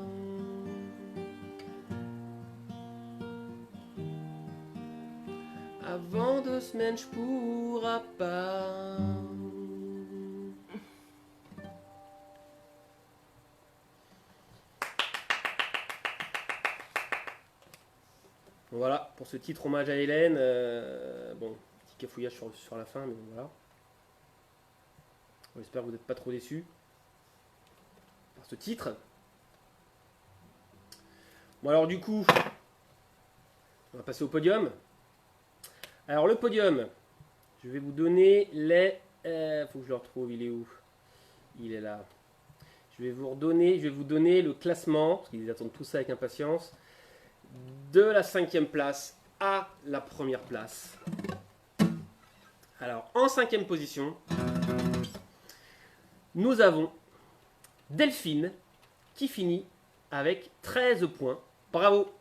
Avant 2 semaines je pourrai pas. Voilà, pour ce titre hommage à Hélène. Bon, petit cafouillage sur la fin, mais bon, voilà. J'espère que vous n'êtes pas trop déçus par ce titre. Bon alors du coup, on va passer au podium. Alors le podium, je vais vous donner les... faut que je le retrouve, il est où? Il est là. Je vais vous donner le classement, parce qu'ils attendent tout ça avec impatience, de la 5e place à la première place. Alors en 5e position, nous avons Delphine qui finit avec 13 points. Bravo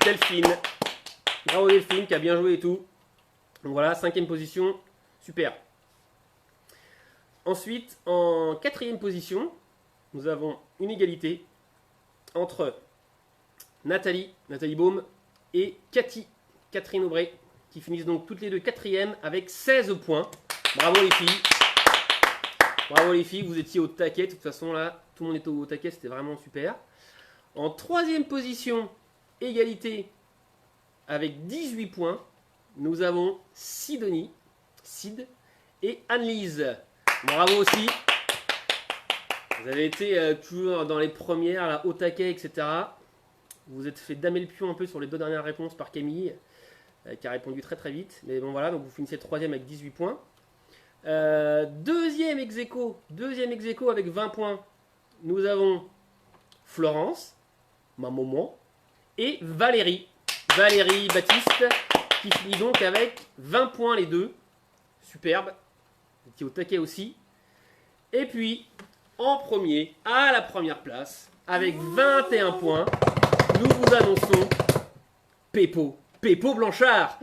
Delphine. Bravo Delphine qui a bien joué et tout. Donc voilà, 5e position, super. Ensuite, en 4e position, nous avons une égalité entre Nathalie Baume et Catherine Aubray, qui finissent donc toutes les deux 4e avec 16 points. Bravo les filles. Bravo les filles, vous étiez au taquet. De toute façon là, tout le monde était au taquet, c'était vraiment super. En 3e position, égalité avec 18 points, nous avons Sid et Anne-Lise. Bravo aussi. Vous avez été toujours dans les premières, là, au taquet, etc. Vous vous êtes fait damer le pion un peu sur les 2 dernières réponses par Camille, qui a répondu très très vite. Mais bon voilà, donc vous finissez 3e avec 18 points. Deuxième ex aequo avec 20 points. Nous avons Florence, ma maman, et Valérie Baptiste, qui finit donc avec 20 points les deux. Superbe. Qui est au taquet aussi. Et puis, en premier, à la première place, avec 21 points, nous vous annonçons Peppo Blanchard.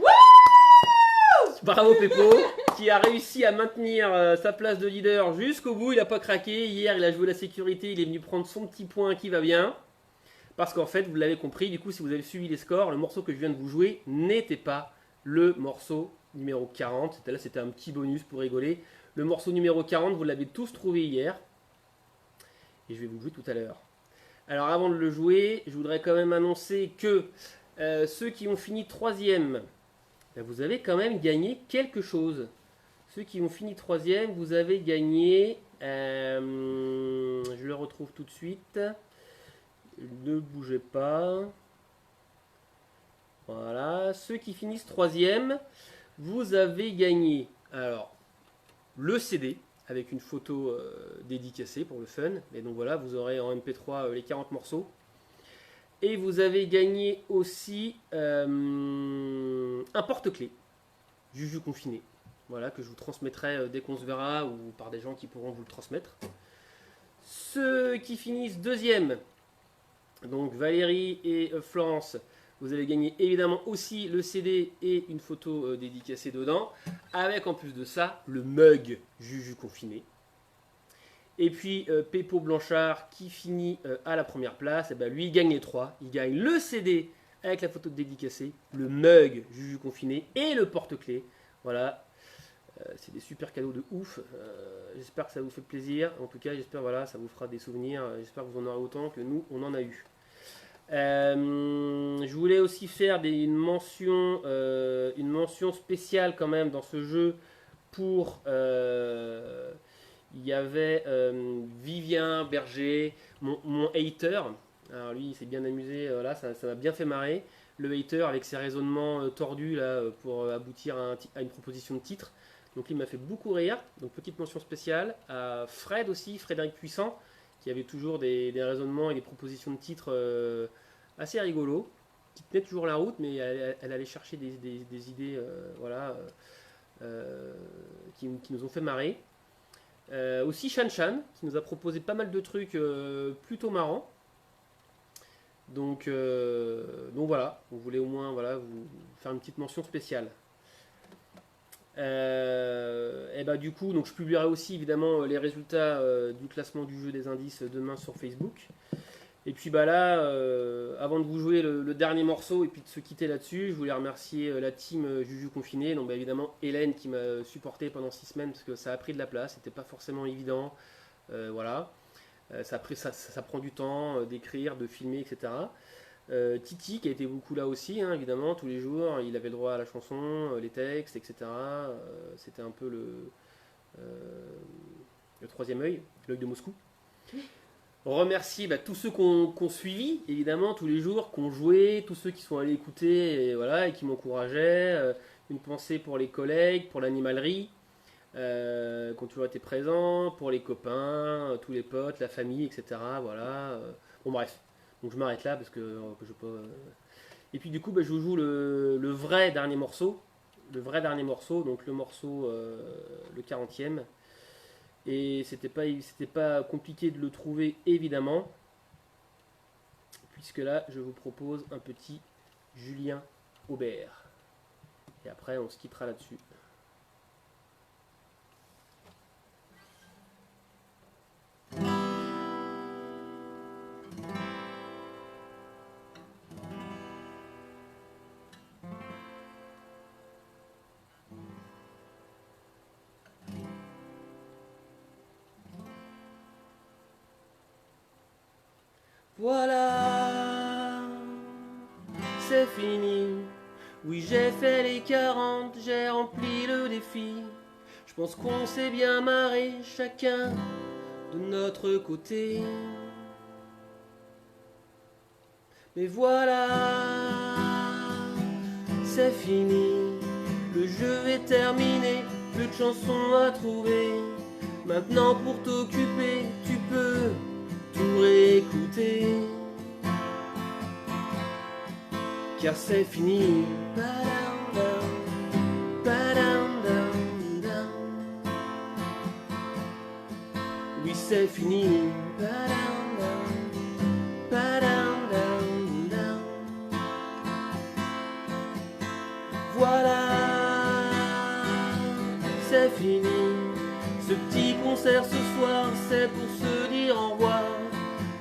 Bravo Peppo, qui a réussi à maintenir sa place de leader jusqu'au bout. Il n'a pas craqué. Hier, il a joué la sécurité. Il est venu prendre son petit point qui va bien. Parce qu'en fait, vous l'avez compris, du coup, si vous avez suivi les scores, le morceau que je viens de vous jouer n'était pas le morceau numéro 40. Là, c'était un petit bonus pour rigoler. Le morceau numéro 40, vous l'avez tous trouvé hier. Et je vais vous le jouer tout à l'heure. Alors, avant de le jouer, je voudrais quand même annoncer que ceux qui ont fini 3e, vous avez quand même gagné quelque chose. Ceux qui ont fini 3e, vous avez gagné... je le retrouve tout de suite. Ne bougez pas. Voilà. Ceux qui finissent 3e, vous avez gagné alors le CD avec une photo dédicacée pour le fun. Et donc voilà, vous aurez en MP3 les 40 morceaux. Et vous avez gagné aussi un porte-clés Juju confiné. Voilà, que je vous transmettrai dès qu'on se verra ou par des gens qui pourront vous le transmettre. Ceux qui finissent 2e, donc Valérie et Florence, vous avez gagné évidemment aussi le CD et une photo dédicacée dedans, avec en plus de ça le mug Juju confiné. Et puis Peppo Blanchard qui finit à la première place, et ben lui il gagne les 3, il gagne le CD avec la photo dédicacée, le mug Juju confiné et le porte-clés. Voilà, c'est des super cadeaux de ouf. J'espère que ça vous fait plaisir. En tout cas, j'espère voilà, ça vous fera des souvenirs. J'espère que vous en aurez autant que nous on en a eu. Je voulais aussi faire une mention spéciale quand même dans ce jeu pour il y avait Vivien Berger, mon hater. Alors lui il s'est bien amusé, là ça m'a bien fait marrer. Le hater avec ses raisonnements tordus là, pour aboutir à une proposition de titre. Donc il m'a fait beaucoup rire. Donc petite mention spéciale à Fred aussi, Frédéric Puissant, qui avait toujours des raisonnements et des propositions de titres assez rigolos, qui tenaient toujours la route, mais elle allait chercher des idées voilà, qui nous ont fait marrer. Aussi Shan, qui nous a proposé pas mal de trucs plutôt marrants. Donc voilà, on voulait au moins voilà, vous faire une petite mention spéciale. Et bah du coup, donc je publierai aussi évidemment les résultats du classement du jeu des indices demain sur Facebook. Et puis bah là, avant de vous jouer le dernier morceau et puis de se quitter là-dessus, je voulais remercier la team Juju Confiné. Donc bah, évidemment Hélène qui m'a supporté pendant 6 semaines parce que ça a pris de la place, c'était pas forcément évident. Voilà, ça prend du temps d'écrire, de filmer, etc. Titi qui a été beaucoup là aussi, hein, évidemment, tous les jours, il avait le droit à la chanson, les textes, etc. C'était un peu le troisième œil, l'œil de Moscou. On remercie tous ceux qu'on suivi, évidemment, tous les jours, qui ont joué, tous ceux qui sont allés écouter et qui m'encourageaient. Une pensée pour les collègues, pour l'animalerie, qui ont toujours été présents, pour les copains, tous les potes, la famille, etc. Voilà. Bon, bref. Donc je m'arrête là parce que je peux pas. Et puis du coup, je vous joue le vrai dernier morceau. Le vrai dernier morceau, donc le morceau, le 40e. Et c'était pas compliqué de le trouver, évidemment. Puisque là, je vous propose un petit Julien Aubert. Et après, on se quittera là-dessus. Voilà, c'est fini. Oui, j'ai fait les 40, j'ai rempli le défi. Je pense qu'on s'est bien marré, chacun de notre côté. Mais voilà, c'est fini. Le jeu est terminé, plus de chansons à trouver. Maintenant pour t'occuper, tu peux tout réécouter. Car c'est fini. Oui, c'est fini. Voilà, c'est fini. Ce petit concert ce soir, c'est pour se dire au revoir.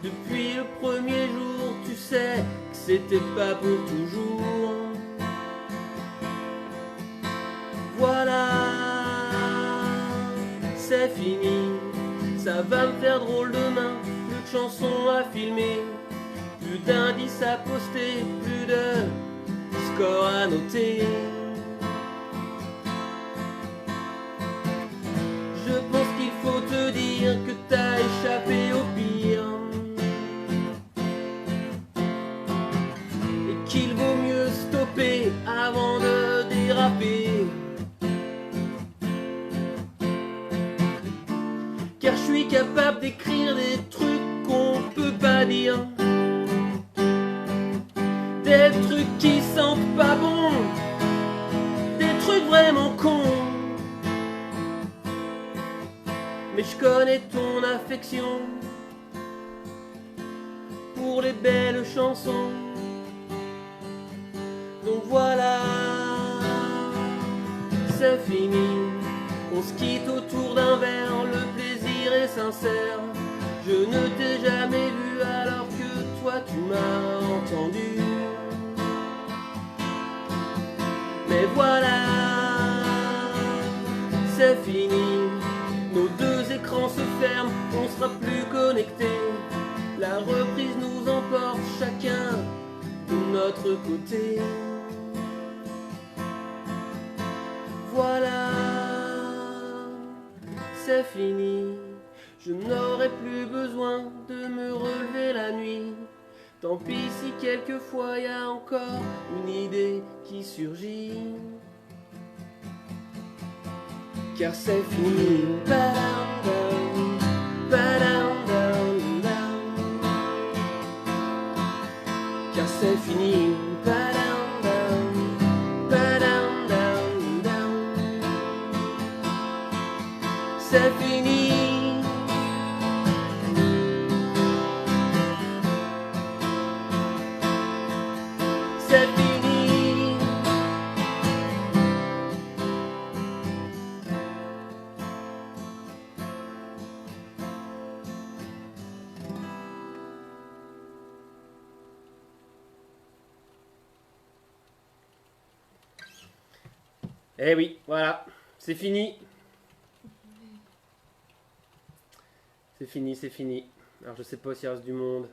Depuis le premier jour, tu sais que c'était pas pour toujours. Voilà, c'est fini. Ça va me faire drôle demain, plus de chansons à filmer, plus d'indices à poster, plus de score à noter. Je pense qu'il faut te dire que t'as échappé au pire et qu'il vaut mieux stopper avant de déraper. Car je suis capable d'écrire des trucs qu'on peut pas dire, des trucs qui sentent pas bon, des trucs vraiment cons. Mais je connais ton affection pour les belles chansons. Donc voilà, c'est fini. On se quitte autour d'un verre, le plaisir est sincère. Je ne t'ai jamais vu alors que toi tu m'as entendu. Mais voilà, c'est fini. Nos deux écrans se ferment, on sera plus connectés. La reprise nous emporte chacun de notre côté. Voilà, c'est fini. Je n'aurai plus besoin de me relever la nuit. Tant pis si quelquefois y a encore une idée qui surgit. Car c'est fini. Car c'est fini. C'est fini. C'est fini. Eh oui, voilà, c'est fini. C'est fini, c'est fini. Alors je sais pas s'il reste du monde.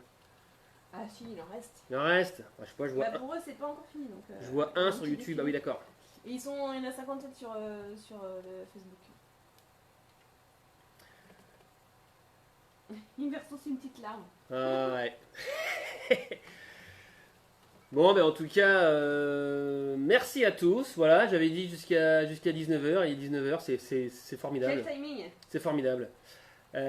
Ah si, il en reste. Il en reste. Enfin, je sais pas, je vois, Bah, pour eux, c'est pas encore fini. Donc, je vois un sur qui YouTube. défile. Ah oui, d'accord. Et il y en a 57 sur le Facebook. Il verse aussi une petite larme. Ah ouais. Bon, ben en tout cas, merci à tous. Voilà, j'avais dit jusqu'à 19h. Il est 19h, c'est formidable. Quel timing! C'est formidable. Bah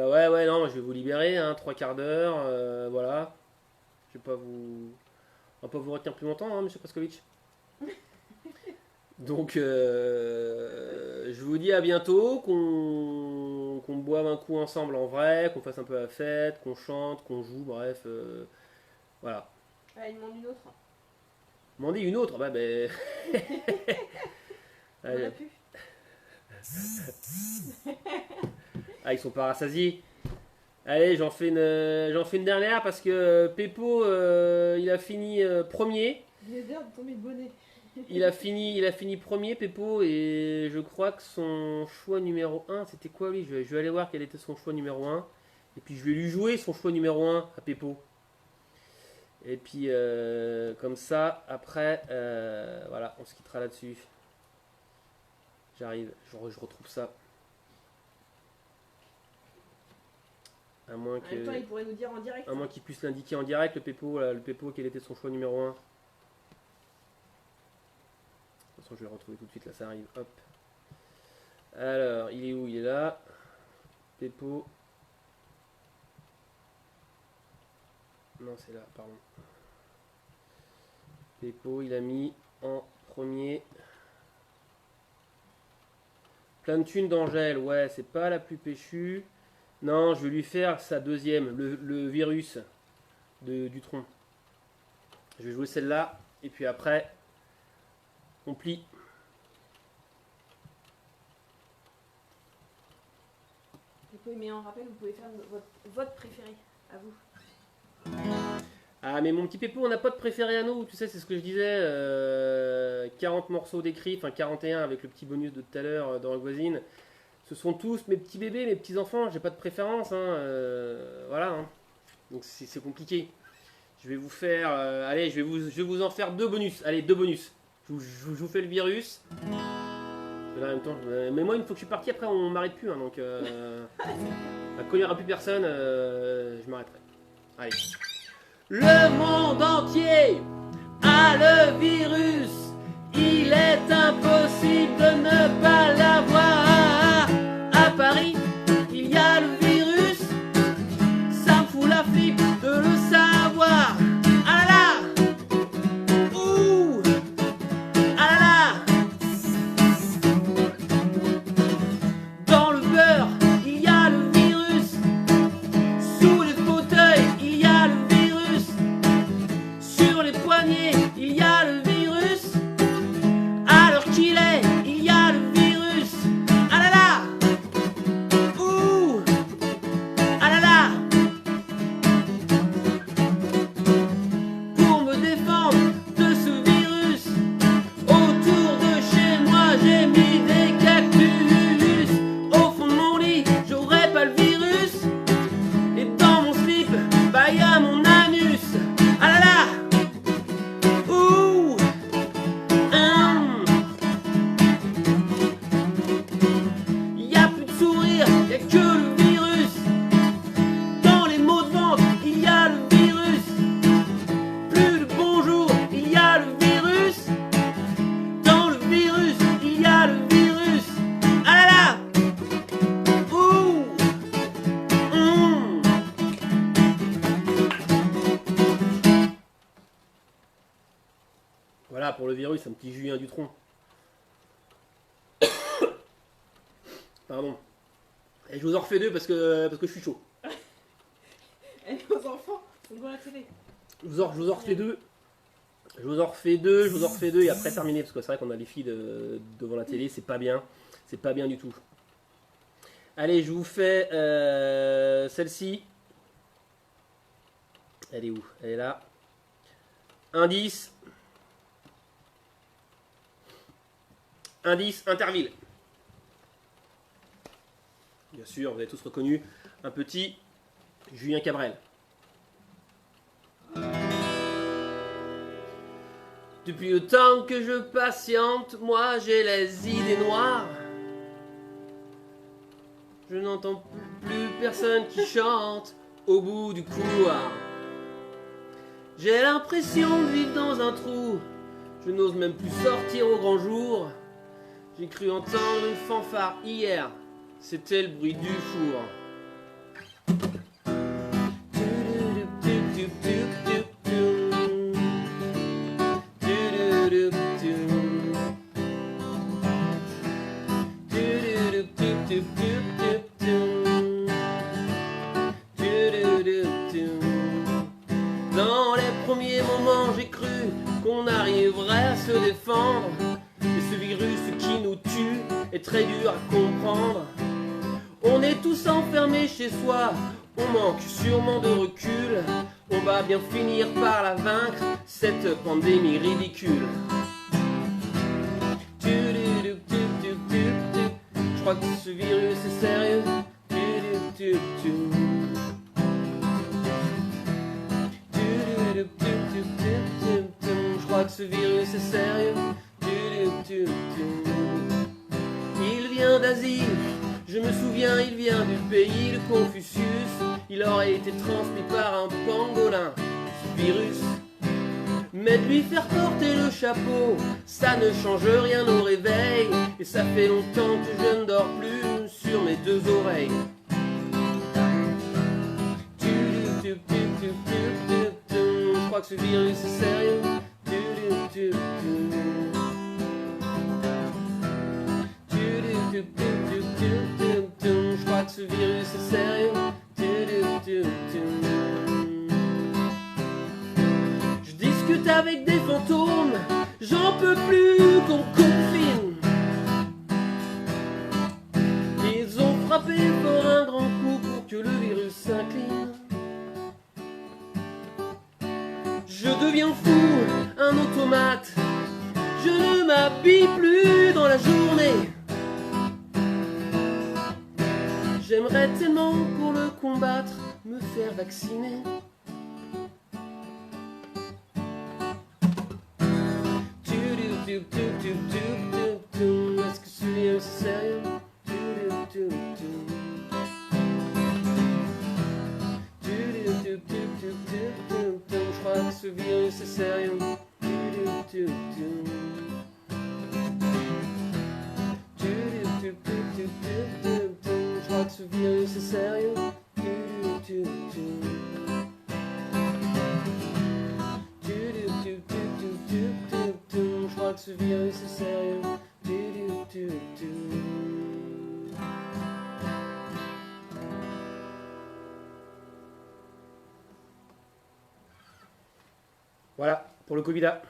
ouais, ouais, non, je vais vous libérer, hein, 3 quarts d'heure. Voilà. Je vais pas vous. On va pas vous retenir plus longtemps, hein, monsieur Praskovic. Donc, je vous dis à bientôt, qu'on boive un coup ensemble en vrai, qu'on fasse un peu la fête, qu'on chante, qu'on joue, bref. Voilà. Ah, il demande une autre. M'en dit une autre, bah ben. On Allez. a pu. Ah, ils sont pas rassasiés. Allez, j'en fais une dernière parce que Peppo, il a fini premier. J'ai l'air de tomber de bonnet. Il a fini premier, Peppo, et je crois que son choix numéro 1, c'était quoi lui? Je vais aller voir quel était son choix numéro 1. Et puis je vais lui jouer son choix numéro 1 à Peppo. Et puis comme ça, après, voilà, on se quittera là-dessus. J'arrive, je retrouve ça. À moins En même temps, que. il pourrait nous dire en direct. À moins qu'il puisse l'indiquer en direct, le Peppo, là, quel était son choix numéro 1. De toute façon, je vais le retrouver tout de suite, là, ça arrive. Hop. Alors, il est où? Il est là. Peppo. Non, c'est là, pardon. Peppo, il a mis en premier. Plein de thunes d'Angèle, ouais, c'est pas la plus péchue. Non, je vais lui faire sa deuxième, le virus du tronc. Je vais jouer celle-là, et puis après, on plie. Vous pouvez, mais en rappel, vous pouvez faire votre préféré à vous. Ah, mais mon petit Peppo, on n'a pas de préféré à nous, tu sais, c'est ce que je disais. 40 morceaux d'écrit, enfin 41 avec le petit bonus de tout à l'heure dans la voisine. Ce sont tous mes petits bébés, mes petits enfants, j'ai pas de préférence, hein, voilà. Hein. Donc c'est compliqué. Je vais vous faire. Allez, je vais vous en faire 2 bonus. Allez, 2 bonus. Je vous fais le virus. Là, en même temps, mais moi, une fois que je suis parti, après, on m'arrête plus. Hein, donc, quand il n'y aura plus personne, je m'arrêterai. Allez. Le monde entier a le virus. Il est impossible de ne pas l'avoir. À Paris, il y a le virus. Ça me fout la flippe de le savoir. Ah là là. Ouh. Ah là là. Dans le beurre, il y a le virus. Sous les fauteuils, il y a le virus. Sur les poignets, il y a le virus. À l'heure qu'il est, il y a le virus. Ah là là. Ouh. Ah là là. Pour me défendre de ce virus, autour de chez moi j'ai mis des cactus. Au fond de mon lit, j'aurais pas le virus. Et dans mon slip, bah y a mon anus. Ah là là. Ouh. Y a plus de sourire, y a que le virus. Dans les mots de vente, il y a le virus. Plus de bonjour, il y a le virus. Dans le virus, il y a le virus. Ah là là. Ouh. Voilà pour le virus, un petit Julien Dutronc. Pardon. Et je vous en refais 2 parce que je suis chaud. Et nos enfants sont devant la télé. Je vous en refais 2. Je vous en refais deux et après terminer parce que c'est vrai qu'on a les filles devant la télé, c'est pas bien du tout. Allez, je vous fais celle-ci. Elle est où? Elle est là. Indice. Indice Interville. Bien sûr, vous avez tous reconnu un petit Julien Cabrel. Depuis le temps que je patiente, moi j'ai les idées noires. Je n'entends plus personne qui chante au bout du couloir. J'ai l'impression de vivre dans un trou. Je n'ose même plus sortir au grand jour. J'ai cru entendre une fanfare hier. C'était le bruit du four. Dans les premiers moments, j'ai cru qu'on arriverait à se défendre. Mais ce virus qui nous tue est très dur à comprendre. On est tous enfermés chez soi, on manque sûrement de recul. On va bien finir par la vaincre, cette pandémie ridicule. Je crois que ce virus est sérieux. Je crois que ce virus est sérieux. Il vient d'Asie, je me souviens, il vient du pays de Confucius. Il aurait été transmis par un pangolin, ce virus. Mais de lui faire porter le chapeau, ça ne change rien au réveil. Et ça fait longtemps que je ne dors plus sur mes deux oreilles. Je crois que ce virus est sérieux. Je crois que ce virus est sérieux. Je discute avec des fantômes, j'en peux plus qu'on confine. Ils ont frappé fort un grand coup pour que le virus s'incline. Je deviens fou, un automate. Je ne m'habille plus dans la journée. J'aimerais tellement pour le combattre me faire vacciner. Est-ce que ce virus est sérieux? Je crois que ce virus est sérieux. Je crois que ce virus est sérieux. Je crois que ce virus est sérieux. Voilà, pour le Covid. Alors,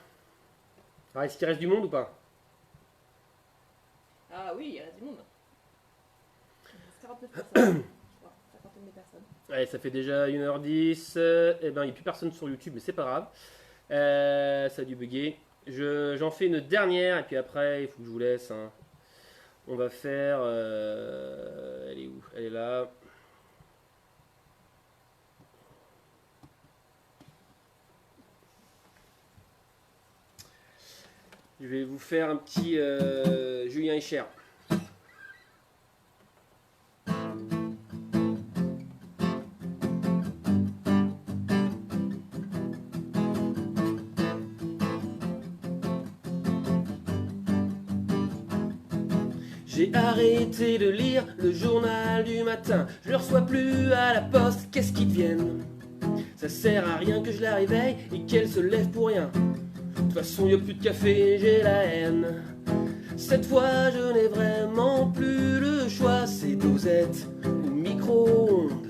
est-ce qu'il reste du monde ou pas? Ah oui, il reste du monde. Il reste 49 personnes. Je crois, 50 personnes. Allez, ça fait déjà 1h10. Eh ben, il n'y a plus personne sur YouTube, mais c'est pas grave. Ça a dû bugger. J'en fais une dernière, et puis après, il faut que je vous laisse. Hein. On va faire... elle est où? Elle est là. Je vais vous faire un petit Julien Escher. J'ai arrêté de lire le journal du matin. Je le reçois plus à la poste, qu'est-ce qu'ils deviennent? Ça sert à rien que je la réveille et qu'elle se lève pour rien. De toute façon, y a plus de café, j'ai la haine. Cette fois, je n'ai vraiment plus le choix. C'est dosette ou micro-ondes.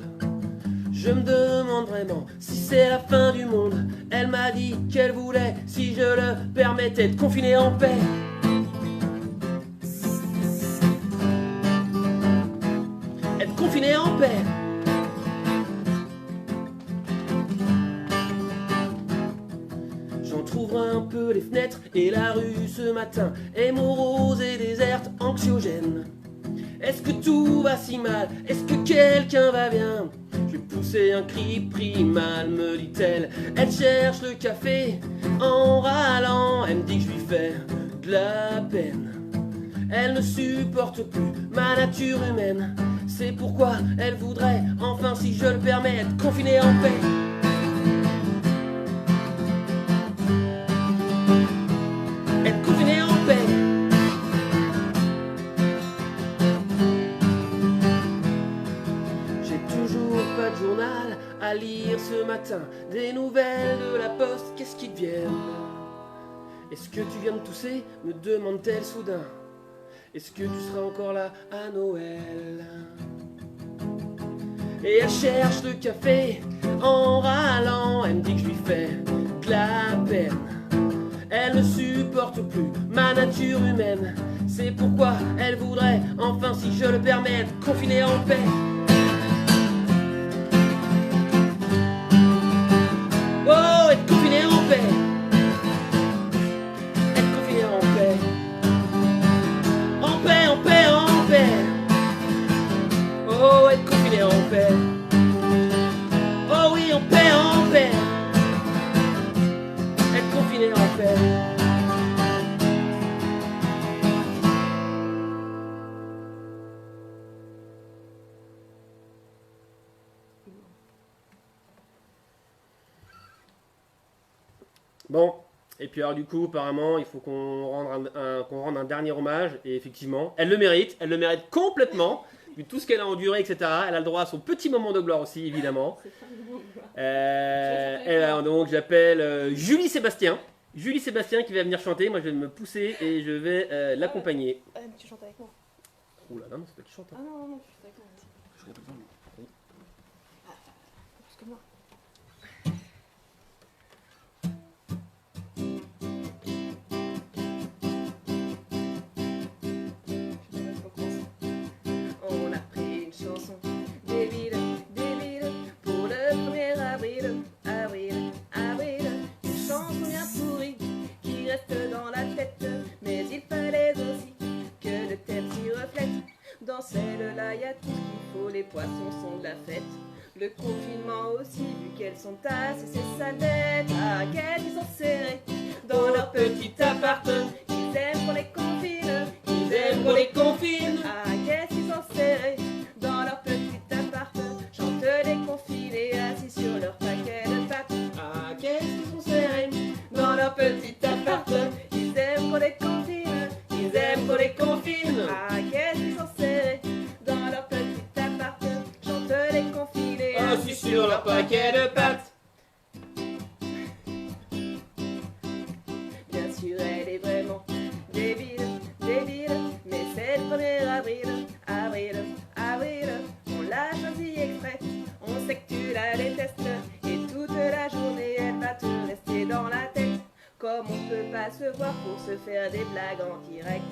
Je me demande vraiment si c'est la fin du monde. Elle m'a dit qu'elle voulait, si je le permettais, de confiner en paix. Être confiné en paix. J'entr'ouvre un peu les fenêtres et la rue ce matin est morose et déserte, anxiogène. Est-ce que tout va si mal? Est-ce que quelqu'un va bien? Je vais pousser un cri primal, me dit-elle. Elle cherche le café, en râlant. Elle me dit que je lui fais de la peine. Elle ne supporte plus ma nature humaine. C'est pourquoi elle voudrait, enfin si je le permets, être confinée en paix. Être confinée en paix. J'ai toujours pas de journal à lire ce matin. Des nouvelles de la poste, qu'est-ce qu'ils deviennent? Est-ce que tu viens de tousser? Me demande-t-elle soudain. Est-ce que tu seras encore là à Noël? Et elle cherche le café en râlant. Elle me dit que je lui fais de la peine. Elle ne supporte plus ma nature humaine. C'est pourquoi elle voudrait, enfin si je le permets, être confinée en paix. Oh, être confinée en paix. Être confinée en paix. En paix, en paix, en paix. Oh, être confiné en paix. Oh oui, en paix, en paix. Être confiné en paix. Bon, et puis alors du coup, apparemment, il faut qu'on rende un dernier hommage, et effectivement, elle le mérite complètement, vu tout ce qu'elle a enduré, etc. Elle a le droit à son petit moment de gloire aussi, évidemment. Donc j'appelle Julie Sébastien qui va venir chanter. Moi je vais me pousser et je vais l'accompagner. Tu chantes avec moi. Ouh là là, non, c'est pas qui chante. Ah non, non, tu chantes avec moi. Je regarde pas le temps, lui. Plus que moi. On a pris une chanson débile, débile, pour le 1er avril, avril, avril. Une chanson bien pourrie qui reste dans la tête, mais il fallait aussi que le thème s'y reflète. Dans celle-là, y a tout ce qu'il faut, les poissons sont de la fête. Le confinement aussi, vu qu'elles sont tasses, c'est sa tête. Ah, qu'elles sont serrées dans leur petit appart. Ils aiment qu'on les confine, ils aiment qu'on les confine. Ah, qu'est-ce qu'ils sont serrés dans leur petit appart. Chantent les confinés assis sur leur paquet de pâtes. Ah, qu'est-ce qu'ils sont serrés dans leur petit appart. Ils aiment qu'on les confine, ils aiment qu'on les confine. Ah, qu'est-ce qu'ils sont serrés dans leur petit appart. Chantent les confinés Assis sur leur paquet de pâtes. Bien sûr, elle est vraiment débile, débile. Mais c'est le 1er avril, avril, avril. On l'a choisi exprès, on sait que tu la détestes. Et toute la journée, elle va te rester dans la tête. Comme on peut pas se voir pour se faire des blagues en direct,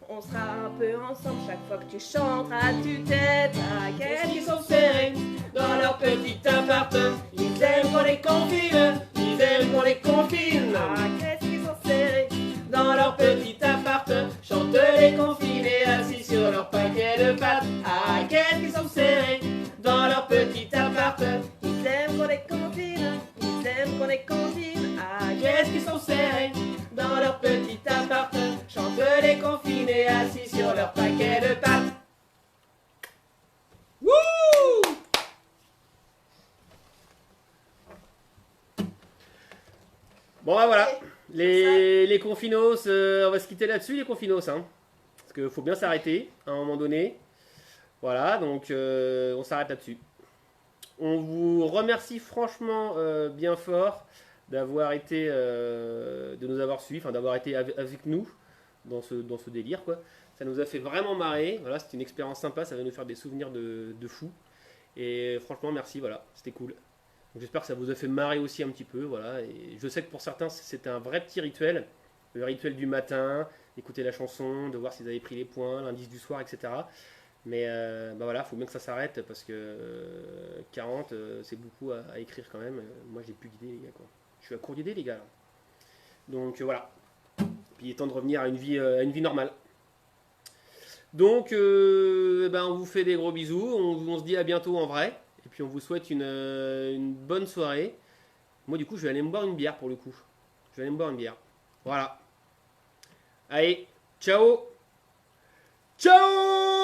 on sera un peu ensemble chaque fois que tu chanteras tue-tête. Ah, qu'est-ce qu'ils sont serrés dans leur petit appart. Ils aiment qu'on les confine, ils aiment qu'on les confine. Ah, qu'est-ce qu'ils sont serrés dans leur petit appart. Chantent les confinés assis sur leur paquet de pâtes. Ah, qu'est-ce qu'ils sont serrés dans leur petit appart. Ils aiment qu'on les confine, ils aiment qu'on les confine. Ah, qu'est-ce qu'ils sont serrés dans leur petit appart. Chantent les confinés assis sur leur paquet de pâtes. Wouh! Bon bah voilà, les confinos, on va se quitter là-dessus les confinos, hein. Parce qu'il faut bien s'arrêter à un moment donné. Voilà, donc on s'arrête là-dessus. On vous remercie franchement bien fort d'avoir été, de nous avoir suivis, enfin d'avoir été avec nous dans ce délire quoi. Ça nous a fait vraiment marrer, voilà, c'était une expérience sympa, ça va nous faire des souvenirs de fous. Et franchement merci, voilà, c'était cool. Donc j'espère que ça vous a fait marrer aussi un petit peu, voilà. Et je sais que pour certains c'était un vrai petit rituel, le rituel du matin, d'écouter la chanson, de voir s'ils avaient pris les points, l'indice du soir, etc. Mais bah voilà, faut bien que ça s'arrête parce que 40 c'est beaucoup à écrire quand même. Moi j'ai plus d'idées les gars quoi. Je suis à court d'idées les gars. Là. Donc voilà. Puis il est temps de revenir à une vie normale. Donc ben, on vous fait des gros bisous, on se dit à bientôt en vrai. Et puis on vous souhaite une bonne soirée. Moi du coup je vais aller me boire une bière pour le coup. Je vais aller me boire une bière. Voilà. Allez, ciao. Ciao.